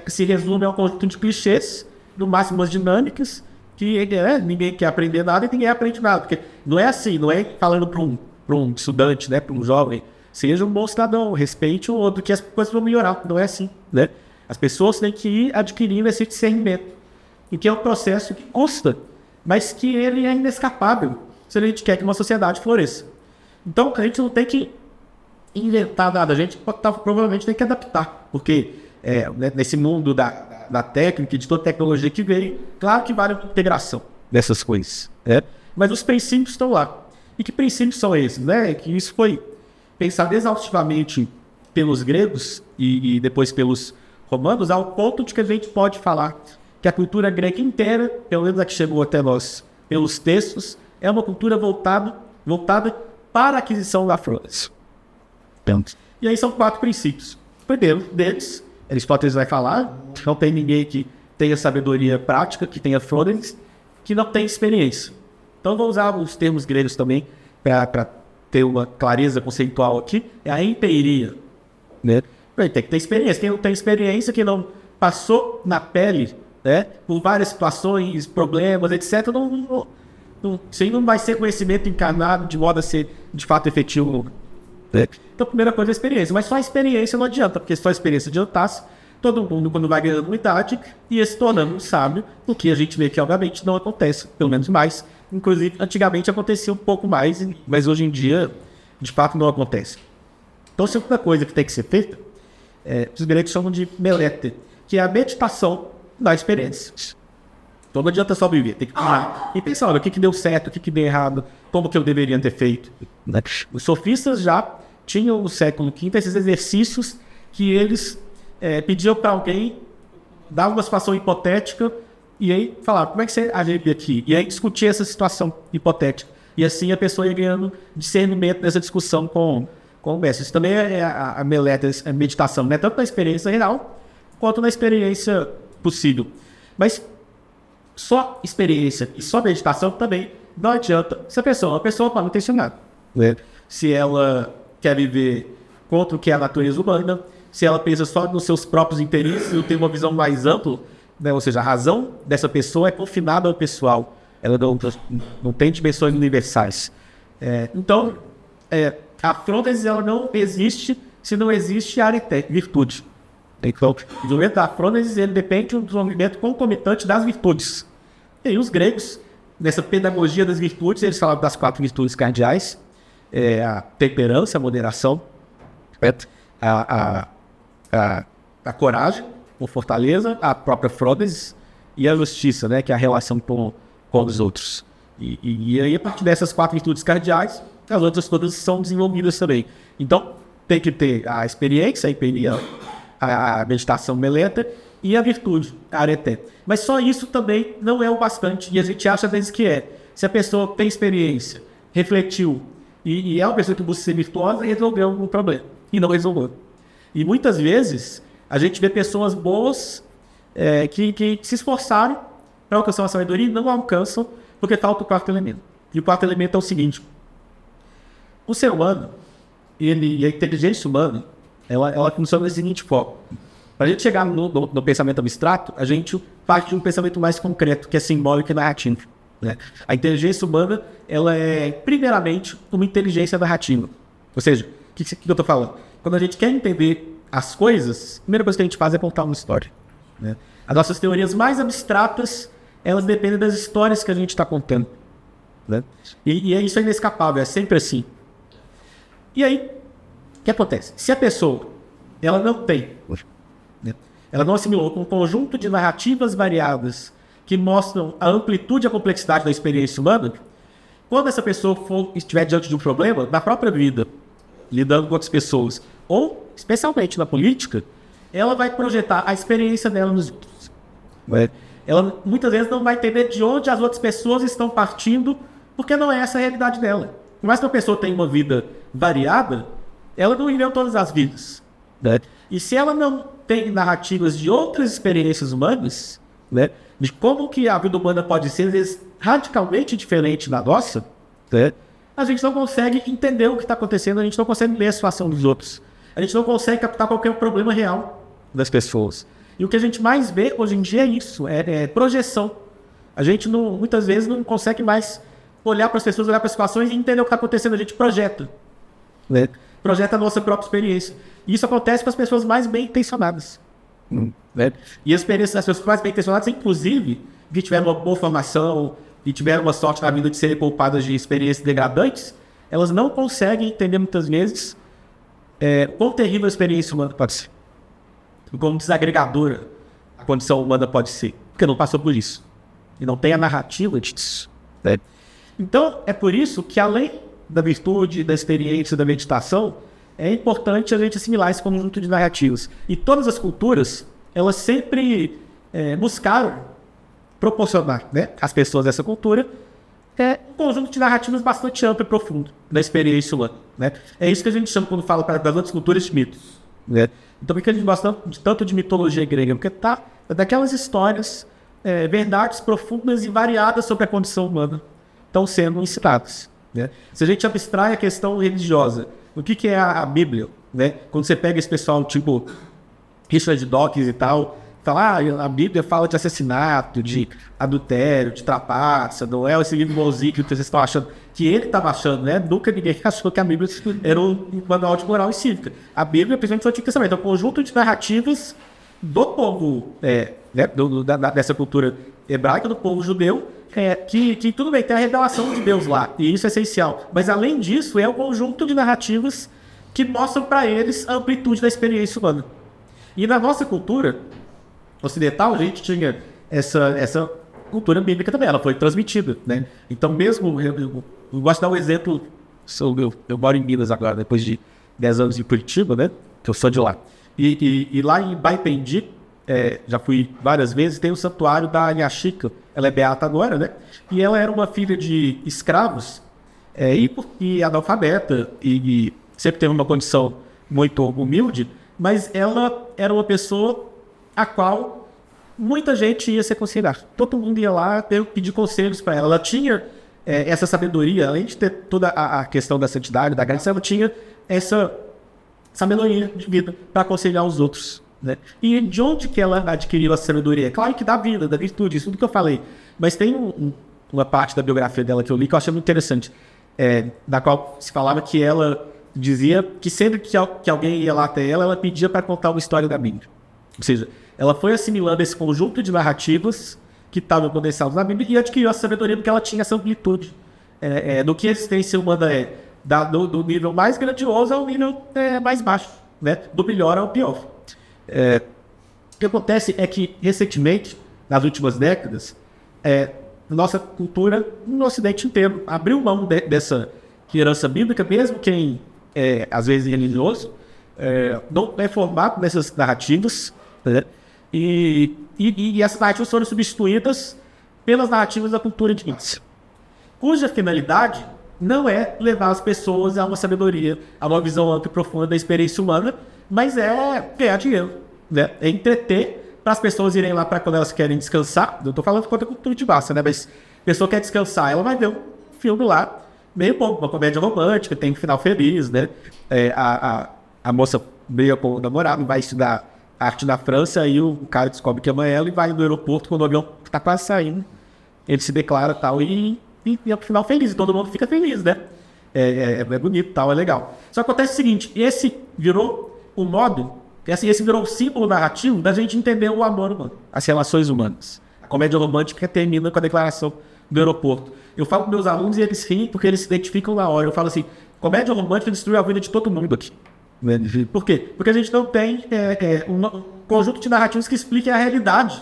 se resume a um conjunto de clichês, no máximo as dinâmicas, que ninguém quer aprender nada e ninguém aprende nada. Porque não é assim, não é falando para um estudante, né, para um jovem, seja um bom cidadão, respeite o outro, que as coisas vão melhorar. Não é assim, né? As pessoas têm que ir adquirindo esse discernimento. E que é um processo que custa, mas que ele é inescapável se a gente quer que uma sociedade floresça. Então, a gente não tem que inventar nada, a gente provavelmente tem que adaptar, porque nesse mundo da técnica e de toda tecnologia que veio, claro que vale a integração dessas coisas, né? Mas os princípios estão lá. E que princípios são esses, né? Que isso foi pensado exaustivamente pelos gregos e depois pelos romanos, ao ponto de que a gente pode falar que a cultura grega inteira, pelo menos a que chegou até nós pelos textos, é uma cultura voltada para a aquisição da frutas. E aí são 4 princípios. O primeiro deles, Aristóteles vai falar, não tem ninguém que tenha sabedoria prática, que tenha frutas, que não tem experiência. Então vou usar os termos gregos também para ter uma clareza conceitual aqui, é a empiria, né? Tem que ter experiência. Quem não tem experiência, que não passou na pele, né, por várias situações, problemas, etc., isso aí não vai ser conhecimento encarnado de modo a ser de fato efetivo. Né? Então, a primeira coisa é a experiência. Mas só a experiência não adianta, porque se só a experiência adiantasse, todo mundo, quando vai ganhando idade, ia se tornando um sábio, o que a gente vê que, obviamente, não acontece, pelo menos mais. Inclusive, antigamente acontecia um pouco mais, mas hoje em dia, de fato, não acontece. Então, a segunda coisa que tem que ser feita, os gregos chamam de melete, que é a meditação da experiência. Então não adianta só viver, tem que parar e pensar, olha, o que deu certo, o que deu errado, como que eu deveria ter feito. Os sofistas já tinham no século V esses exercícios que eles pediam para alguém dar uma situação hipotética e aí falar, como é que você agiria aqui? E aí discutir essa situação hipotética. E assim a pessoa ia ganhando discernimento nessa discussão com o mestre. Isso também é a meditação, né? Tanto na experiência real quanto na experiência possível. Mas só experiência e só meditação também não adianta se a pessoa é uma pessoa mal intencionada, né? Se ela quer viver contra o que é a natureza humana, se ela pensa só nos seus próprios interesses e tem uma visão mais ampla, né? Ou seja, a razão dessa pessoa é confinada ao pessoal, ela não tem dimensões universais. Então, a frônese ela não existe se não existe a areté, virtude. Então, o desenvolvimento da frônese ele depende do desenvolvimento concomitante das virtudes. E aí os gregos, nessa pedagogia das virtudes, eles falavam das 4 virtudes cardeais, a temperança, a moderação, a coragem, a fortaleza, a própria frônese e a justiça, né, que é a relação com os outros. E aí, a partir dessas 4 virtudes cardeais, as outras todas são desenvolvidas também. Então, tem que ter a experiência, a empiria, a meditação meleta e a virtude, a areté. Mas só isso também não é o bastante, e a gente acha às vezes que é. Se a pessoa tem experiência, refletiu, e é uma pessoa que busca ser virtuosa, resolveu um problema, e não resolveu. E muitas vezes, a gente vê pessoas boas que se esforçaram para alcançar uma sabedoria e não alcançam, porque falta o 4º elemento. E o 4º elemento é o seguinte: o ser humano, e a inteligência humana, ela funciona desse seguinte forma. Para a gente chegar no pensamento abstrato, a gente parte de um pensamento mais concreto, que é simbólico e narrativo, né? A inteligência humana, ela é, primeiramente, uma inteligência narrativa. Ou seja, o que eu estou falando? Quando a gente quer entender as coisas, a primeira coisa que a gente faz é contar uma história, né? As nossas teorias mais abstratas, elas dependem das histórias que a gente está contando, né? E isso é inescapável, é sempre assim. E aí, o que acontece? Se a pessoa ela não tem, né, ela não assimilou um conjunto de narrativas variadas que mostram a amplitude e a complexidade da experiência humana, quando essa pessoa estiver diante de um problema, na própria vida, lidando com outras pessoas, ou especialmente na política, ela vai projetar a experiência dela nos outros. Ela muitas vezes não vai entender de onde as outras pessoas estão partindo, porque não é essa a realidade dela. Por mais que uma pessoa tenha uma vida variada, ela não viveu todas as vidas. E se ela não tem narrativas de outras experiências humanas, de como que a vida humana pode ser, às vezes, radicalmente diferente da nossa, a gente não consegue entender o que está acontecendo, a gente não consegue ler a situação dos outros. A gente não consegue captar qualquer problema real das pessoas. E o que a gente mais vê hoje em dia é isso, é projeção. A gente muitas vezes não consegue mais olhar para as pessoas, olhar para as situações e entender o que está acontecendo, a gente projeta. Projeta a nossa própria experiência. E isso acontece com as pessoas mais bem intencionadas. E as experiências das pessoas mais bem intencionadas, inclusive, que tiveram uma boa formação e tiveram uma sorte na vida de serem poupadas de experiências degradantes, elas não conseguem entender muitas vezes quão terrível a experiência humana pode ser. Como desagregadora a condição humana pode ser. Porque não passou por isso. E não tem a narrativa disso. Então, é por isso que, além da virtude, da experiência, da meditação, é importante a gente assimilar esse conjunto de narrativas. E todas as culturas, elas sempre buscaram proporcionar, às pessoas dessa cultura um conjunto de narrativas bastante amplo e profundo da experiência humana. É isso que a gente chama, quando fala das outras culturas, de mitos. Então, por que a gente gosta tanto de mitologia grega? Porque daquelas histórias, verdades profundas e variadas sobre a condição humana estão sendo ensinadas. Se a gente abstrai a questão religiosa, o que é a Bíblia? Quando você pega esse pessoal tipo Richard Dawkins e tal, fala, a Bíblia fala de assassinato, de adultério, de trapaça, não é esse livro bonzinho que vocês estão achando, que ele estava achando, Nunca ninguém achou que a Bíblia era um manual de moral e cívica. A Bíblia, principalmente o Antigo Testamento, é um conjunto de narrativas do povo, dessa cultura hebraica, do povo judeu, que tudo bem, tem a revelação de Deus lá, e isso é essencial. Mas além disso, é um conjunto de narrativas que mostram para eles a amplitude da experiência humana. E na nossa cultura ocidental, a gente tinha essa cultura bíblica também, ela foi transmitida, Então mesmo, eu gosto de dar um exemplo, eu moro em Minas agora, depois de 10 anos em Curitiba, que eu sou de lá. E lá em Baipendi, já fui várias vezes, tem o santuário da Inhaxica, ela é beata agora, E ela era uma filha de escravos, e analfabeta, e sempre teve uma condição muito humilde, mas ela era uma pessoa a qual muita gente ia se considerar. Todo mundo ia lá pedir conselhos para ela. Ela tinha essa sabedoria, além de ter toda a questão da santidade, da graça, ela tinha essa sabedoria de vida para aconselhar os outros. E de onde que ela adquiriu a sabedoria? Claro que da vida, da virtude, isso tudo que eu falei. Mas tem uma parte da biografia dela que eu li que eu achei muito interessante, da qual se falava que ela dizia que sempre que alguém ia lá até ela pedia para contar uma história da Bíblia. Ou seja, ela foi assimilando esse conjunto de narrativas que estavam condensadas na Bíblia e adquiriu a sabedoria porque ela tinha essa amplitude do que a existência humana do nível mais grandioso ao nível mais baixo, do melhor ao pior. O que acontece é que, recentemente, nas últimas décadas, nossa cultura, no Ocidente inteiro, abriu mão dessa herança bíblica, mesmo quem às vezes religioso, não é formado nessas narrativas, e essas narrativas foram substituídas pelas narrativas da cultura de índice, cuja finalidade não é levar as pessoas a uma sabedoria, a uma visão ampla e profunda da experiência humana, mas é ganhar dinheiro, é entreter para as pessoas irem lá para quando elas querem descansar. Eu estou falando contra a cultura de massa, mas a pessoa quer descansar, ela vai ver um filme lá, meio bom, uma comédia romântica, tem um final feliz, a moça veio com o namorado, vai estudar arte na França, aí o cara descobre que ama ela e vai no aeroporto quando o avião está quase saindo, ele se declara tal, e é um final feliz, e todo mundo fica feliz, é bonito, tal, é legal. Só que acontece o seguinte, esse virou o modo, esse virou o símbolo narrativo da gente entender o amor humano, as relações humanas. A comédia romântica termina com a declaração do aeroporto. Eu falo com meus alunos e eles riem porque eles se identificam na hora. Eu falo assim, comédia romântica destruiu a vida de todo mundo aqui. Por quê? Porque a gente não tem um conjunto de narrativas que expliquem a realidade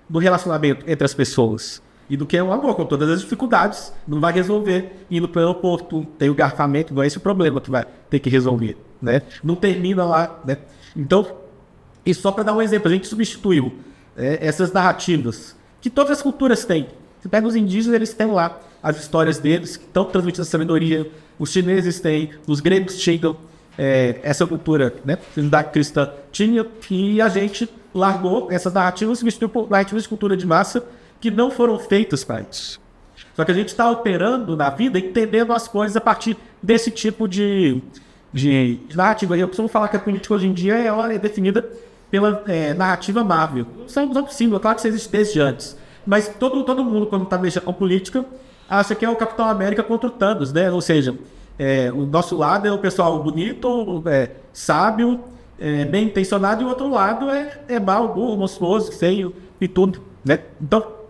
do relacionamento entre as pessoas. e do que é um amor, com todas as dificuldades, não vai resolver indo para o aeroporto, tem o garfamento, não é esse o problema que vai ter que resolver, né? Não termina lá, né? Então, e só para dar um exemplo, a gente substituiu essas narrativas que todas as culturas têm. Você pega os indígenas, eles têm lá as histórias deles, que estão transmitindo a sabedoria, os chineses têm, os gregos tinham essa cultura, né, da cristã tinha, e a gente largou essas narrativas e substituiu por narrativas de cultura de massa que não foram feitas para isso. Só que a gente está operando na vida, entendendo as coisas a partir desse tipo de narrativa. Eu costumo falar que a política hoje em dia ela é definida pela narrativa Marvel. Não é possível, claro que isso existe desde antes. Mas todo mundo, quando está mexendo com política, acha que é o Capitão América contra o Thanos, né? Ou seja, o nosso lado é o pessoal bonito, sábio, bem intencionado, e o outro lado é mal, burro, monstruoso, feio e tudo, né? Então,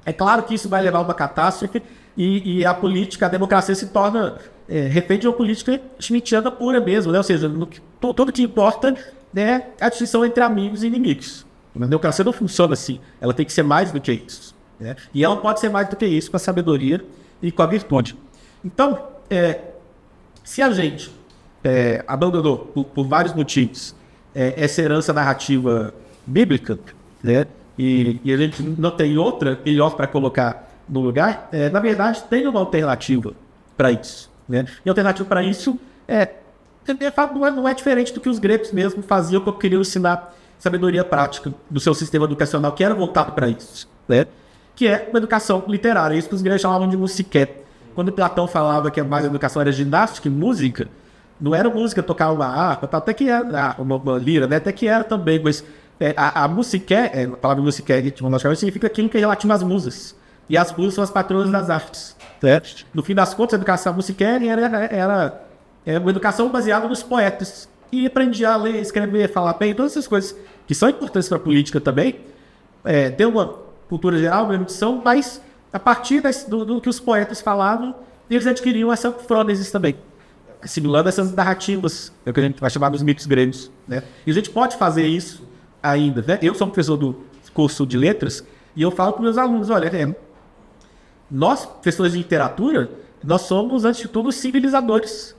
é claro que isso vai levar a uma catástrofe e a política, a democracia se torna refém de uma política schmittiana pura mesmo, né? Ou seja, tudo que importa é a distinção entre amigos e inimigos. A democracia não funciona assim, ela tem que ser mais do que isso, né? E ela pode ser mais do que isso com a sabedoria e com a virtude. Então, se a gente abandonou por vários motivos essa herança narrativa bíblica, né? E a gente não tem outra melhor para colocar no lugar, na verdade tem uma alternativa para isso, né? E a alternativa para isso não é diferente do que os gregos mesmo faziam quando queriam ensinar sabedoria prática do seu sistema educacional, que era voltado para isso, né? Que é uma educação literária, isso que os gregos chamavam de musiqué. Quando Platão falava que a mais educação era ginástica e música, não era música tocar uma harpa, até que era uma lira, né? Até que era também, mas a musiqué, a palavra musiqué etimologicamente significa aquilo que é relativo às musas. E as musas são as patronas das artes, certo? No fim das contas, a educação musiqué era uma educação baseada nos poetas. E aprendia a ler, escrever, falar bem, todas essas coisas que são importantes para a política também. Tem uma cultura geral, uma erudição, mas a partir do que os poetas falavam, eles adquiriam essa frônesis também, assimilando essas narrativas, é o que a gente vai chamar dos mitos gregos, né? E a gente pode fazer isso ainda, né? Eu sou professor do curso de letras e eu falo para os meus alunos, olha, nós, professores de literatura, nós somos, antes de tudo, civilizadores,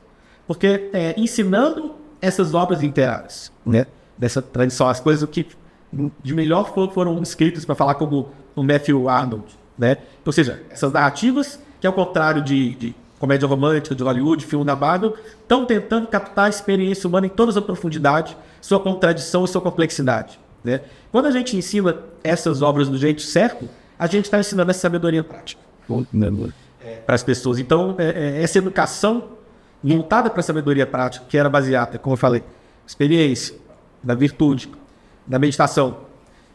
porque ensinando essas obras literárias, né, dessa tradição, as coisas que de melhor foram escritas, para falar como o Matthew Arnold, né? Ou seja, essas narrativas, que ao contrário de comédia romântica, de Hollywood, filme da Marvel, estão tentando captar a experiência humana em toda a sua profundidade, sua contradição e sua complexidade, né? Quando a gente ensina essas obras do jeito certo, a gente está ensinando essa sabedoria prática para as pessoas. Então, essa educação voltada para a sabedoria prática, que era baseada, como eu falei, experiência, na virtude, na meditação,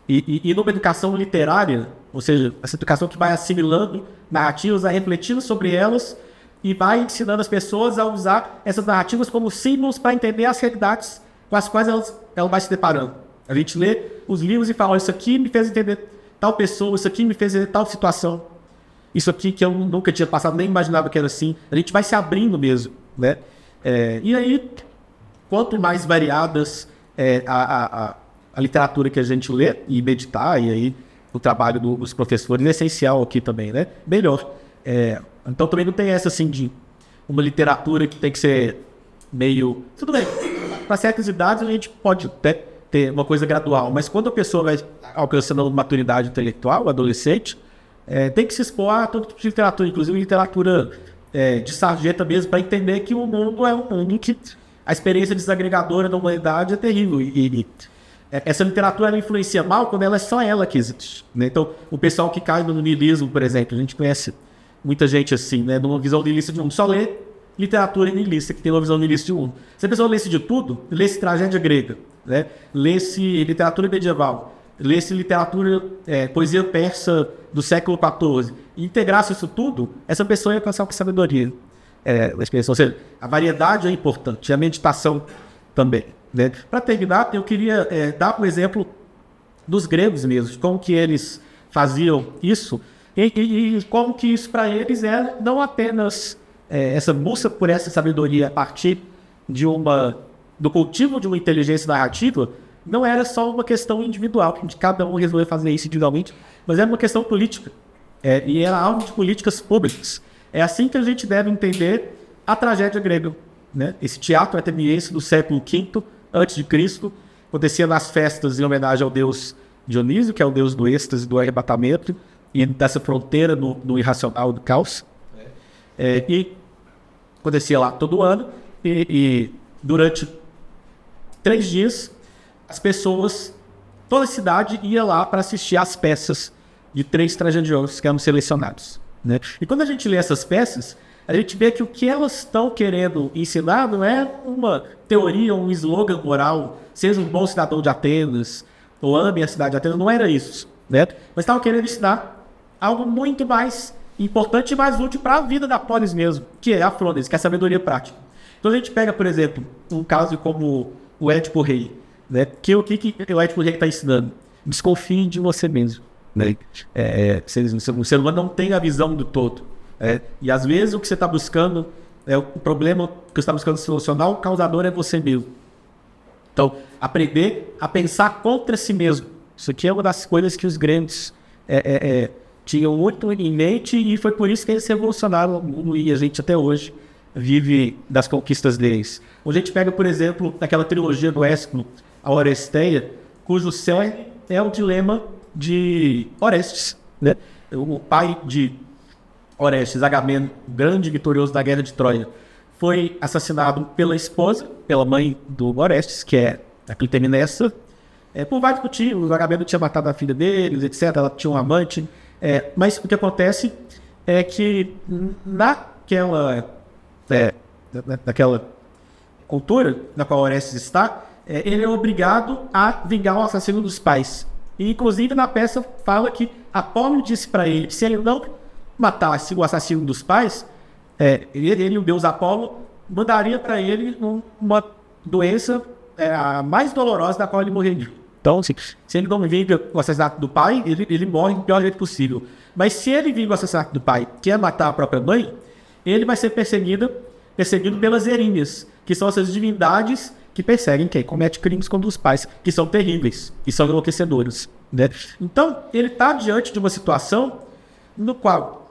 e numa educação literária, ou seja, essa educação que vai assimilando narrativas, vai refletindo sobre elas e vai ensinando as pessoas a usar essas narrativas como símbolos para entender as realidades com as quais ela vai se deparando. A gente lê os livros e fala, isso aqui me fez entender tal pessoa, isso aqui me fez entender tal situação, isso aqui que eu nunca tinha passado, nem imaginava que era assim. A gente vai se abrindo mesmo, né? E aí, quanto mais variadas a literatura que a gente lê e meditar, e aí o trabalho dos professores é essencial aqui também, né? Melhor. Então também não tem essa assim de uma literatura que tem que ser meio... Tudo bem, para certas idades a gente pode ter uma coisa gradual, mas quando a pessoa vai alcançando maturidade intelectual, adolescente, tem que se expor a todo tipo de literatura, inclusive literatura de sarjeta mesmo, para entender que o mundo é um mundo que a experiência desagregadora da humanidade é terrível. E essa literatura ela influencia mal quando ela é só ela que existe, né? Então, o pessoal que cai no niilismo, por exemplo, a gente conhece muita gente assim, né? Numa visão niilista de mundo, só lê literatura niilista, que tem uma visão niilista de mundo. Se a pessoa lesse de tudo, lesse tragédia grega, né? Lesse literatura medieval, lesse literatura, poesia persa do século XIV, e integrasse isso tudo, essa pessoa ia alcançar uma sabedoria. Ou seja, a variedade é importante, a meditação também, né? Para terminar, eu queria dar um exemplo dos gregos mesmo, como que eles faziam isso, e como que isso para eles era não apenas essa busca por essa sabedoria a partir do cultivo de uma inteligência narrativa, não era só uma questão individual, de cada um resolver fazer isso individualmente, mas era uma questão política. e era alvo de políticas públicas. É assim que a gente deve entender a tragédia grega, né? Esse teatro ateniense do século V a.C. acontecia nas festas em homenagem ao deus Dionísio, que é o deus do êxtase, do arrebatamento, e dessa fronteira do irracional, do caos. E acontecia lá todo ano, e durante 3 dias, as pessoas, toda a cidade ia lá para assistir às peças de 3 tragediões que eram selecionados, né? E quando a gente lê essas peças, a gente vê que o que elas estão querendo ensinar não é uma teoria, um slogan moral, seja um bom cidadão de Atenas, ou ame a cidade de Atenas, não era isso, né? Mas estavam querendo ensinar algo muito mais importante e mais útil para a vida da polis mesmo, que é a Frônese, que é a sabedoria prática. Então a gente pega, por exemplo, um caso como o Édipo Rei, né? Que o Édipo Rei está ensinando? Desconfie de você mesmo, né? O ser humano não tem a visão do todo. E às vezes o que você está buscando, o problema que você está buscando solucionar, o causador é você mesmo. Então, aprender a pensar contra si mesmo. Isso aqui é uma das coisas que os gregos tinham muito em mente, e foi por isso que eles revolucionaram o mundo, e a gente até hoje vive das conquistas deles. A gente pega, por exemplo, naquela trilogia do Ésquilo, a Oresteia, cujo cerne é o dilema de Orestes, né? O pai de Orestes, Agamemnon, grande vitorioso da guerra de Troia, foi assassinado pela esposa, pela mãe do Orestes, que é a Clitemnestra, por vários motivos. O Agamemnon tinha matado a filha deles, etc. Ela tinha um amante. Mas o que acontece é que naquela cultura na qual Orestes está, ele é obrigado a vingar o assassino dos pais. E, inclusive, na peça fala que Apolo disse para ele, se ele não matasse o assassino dos pais, ele e o deus Apolo mandaria para ele uma doença a mais dolorosa da qual ele morreria. Então, se ele não vinga o assassinato do pai, ele morre do pior jeito possível. Mas se ele vinga o assassinato do pai, que é matar a própria mãe, ele vai ser perseguido pelas Erinhas, que são essas divindades que perseguem quem comete crimes contra os pais, que são terríveis, que são enlouquecedores, né? Então, ele está diante de uma situação no qual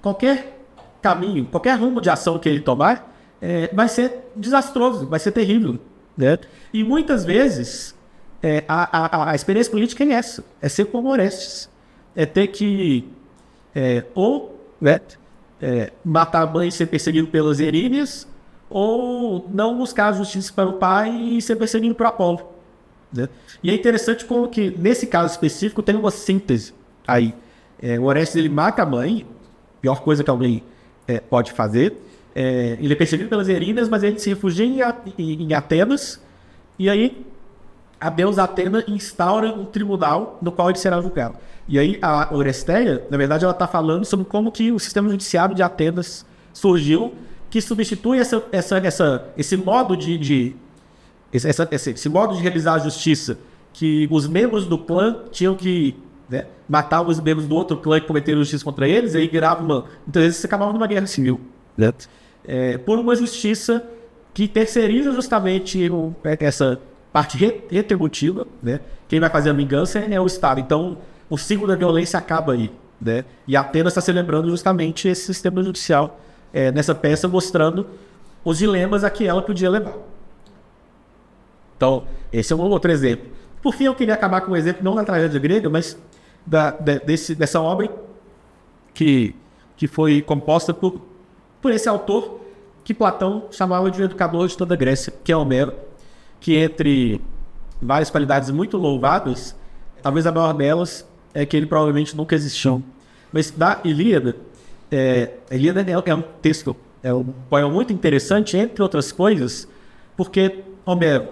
qualquer caminho, qualquer rumo de ação que ele tomar, vai ser desastroso, vai ser terrível, né? E muitas vezes a experiência política é essa, é ser como Orestes, é ter que matar a mãe e ser perseguido pelas Erinhas, ou não buscar a justiça para o pai e ser perseguido por Apolo, né? E é interessante como que, nesse caso específico, tem uma síntese aí. O Orestes, ele mata a mãe, pior coisa que alguém pode fazer. Ele é perseguido pelas Erinhas, mas ele se refugia em Atenas, e aí a deusa Atena instaura um tribunal no qual ele será julgado. E aí a Oresteia, na verdade, ela está falando sobre como que o sistema judiciário de Atenas surgiu, que substitui esse modo esse modo de realizar a justiça, que os membros do clã tinham que matar os membros do outro clã que cometeram justiça contra eles, e aí virava muitas vezes se acabava numa guerra civil, né? Por uma justiça que terceiriza justamente essa parte retributiva, né? Quem vai fazer a vingança é o Estado. Então, o ciclo da violência acaba aí, né? E Atenas está celebrando justamente esse sistema judicial nessa peça, mostrando os dilemas a que ela podia levar. Então, esse é um outro exemplo. Por fim, eu queria acabar com um exemplo, não da tragédia grega, mas dessa obra que foi composta por esse autor que Platão chamava de educador de toda a Grécia, que é Homero, que, entre várias qualidades muito louváveis, talvez a maior delas é que ele provavelmente nunca existiu. Mas da Ilíada, a Ilíada é um texto, é um poema muito interessante, entre outras coisas, porque Homero,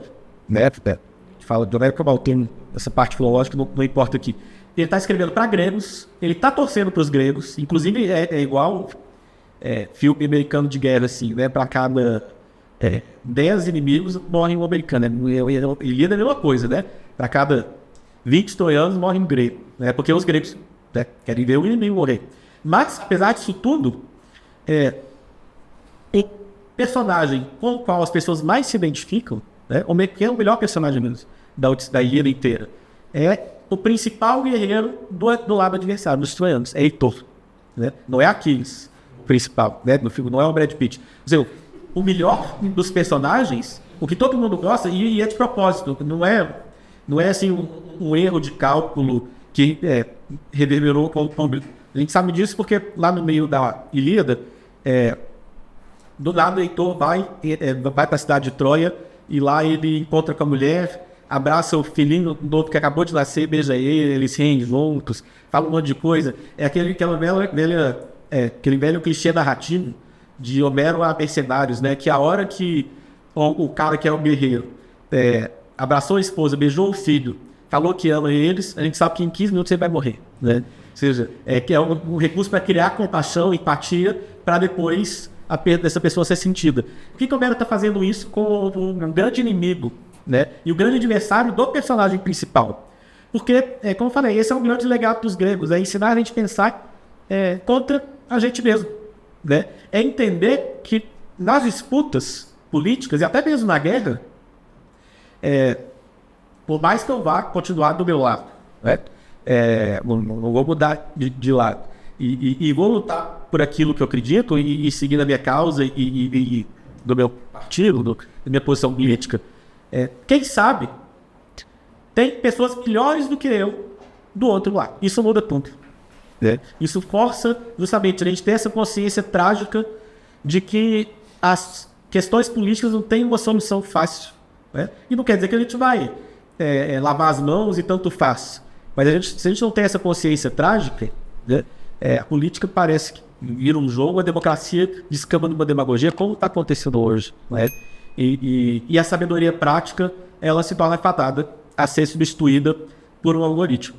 fala de Homero como autor, essa parte filológica não importa aqui. Ele está escrevendo para gregos, ele está torcendo para os gregos, inclusive é igual filme americano de guerra, assim, né? Para cada 10 inimigos morre um americano. Ilíada é a mesma coisa, né? Para cada 20 troianos morre um grego, né? Porque os gregos querem ver o inimigo morrer. Mas, apesar disso tudo, o personagem com o qual as pessoas mais se identificam, né? Que é o melhor personagem mesmo da Ilíada inteira, é o principal guerreiro do lado adversário, dos troianos, é Heitor. né? Não é Aquiles o principal, né? No filme não é o Brad Pitt. Quer dizer, o melhor dos personagens, o que todo mundo gosta, e é de propósito, não é assim um erro de cálculo que reverberou com o público. A gente sabe disso porque lá no meio da Ilíada, do nada o Heitor vai para a cidade de Troia e lá ele encontra com a mulher, abraça o filhinho novo que acabou de nascer, beija ele, eles riem juntos, fala um monte de coisa. É aquele velho clichê narrativo de Homero a Mercenários, né? Que a hora que o cara que é o guerreiro abraçou a esposa, beijou o filho, falou que ama eles, a gente sabe que em 15 minutos ele vai morrer, né? Ou seja, que é um recurso para criar compaixão, empatia, para depois a perda dessa pessoa ser sentida. Por que o Homero está fazendo isso com um grande inimigo, né? E o grande adversário do personagem principal? Porque, como eu falei, esse é um grande legado dos gregos, é ensinar a gente a pensar contra a gente mesmo, né? É entender que nas disputas políticas e até mesmo na guerra, por mais que eu vá continuar do meu lado, né? Não vou mudar de lado e vou lutar por aquilo que eu acredito e seguir a minha causa e do meu partido, da minha posição política. Quem sabe tem pessoas melhores do que eu do outro lado. Isso muda tudo, né? Isso força justamente a gente ter essa consciência trágica de que as questões políticas não têm uma solução fácil, né? E não quer dizer que a gente vai lavar as mãos e tanto faz. Mas se a gente não tem essa consciência trágica, né, a política parece que vira um jogo, a democracia descamba numa demagogia, como está acontecendo hoje, né? E a sabedoria prática, ela se torna fatada a ser substituída por um algoritmo.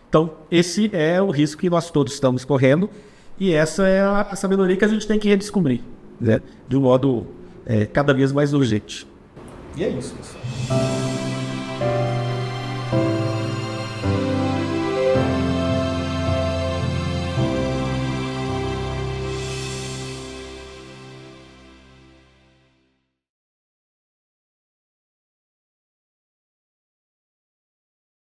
Então, esse é o risco que nós todos estamos correndo, e essa é a sabedoria que a gente tem que redescobrir, né, de um modo cada vez mais urgente. E é isso.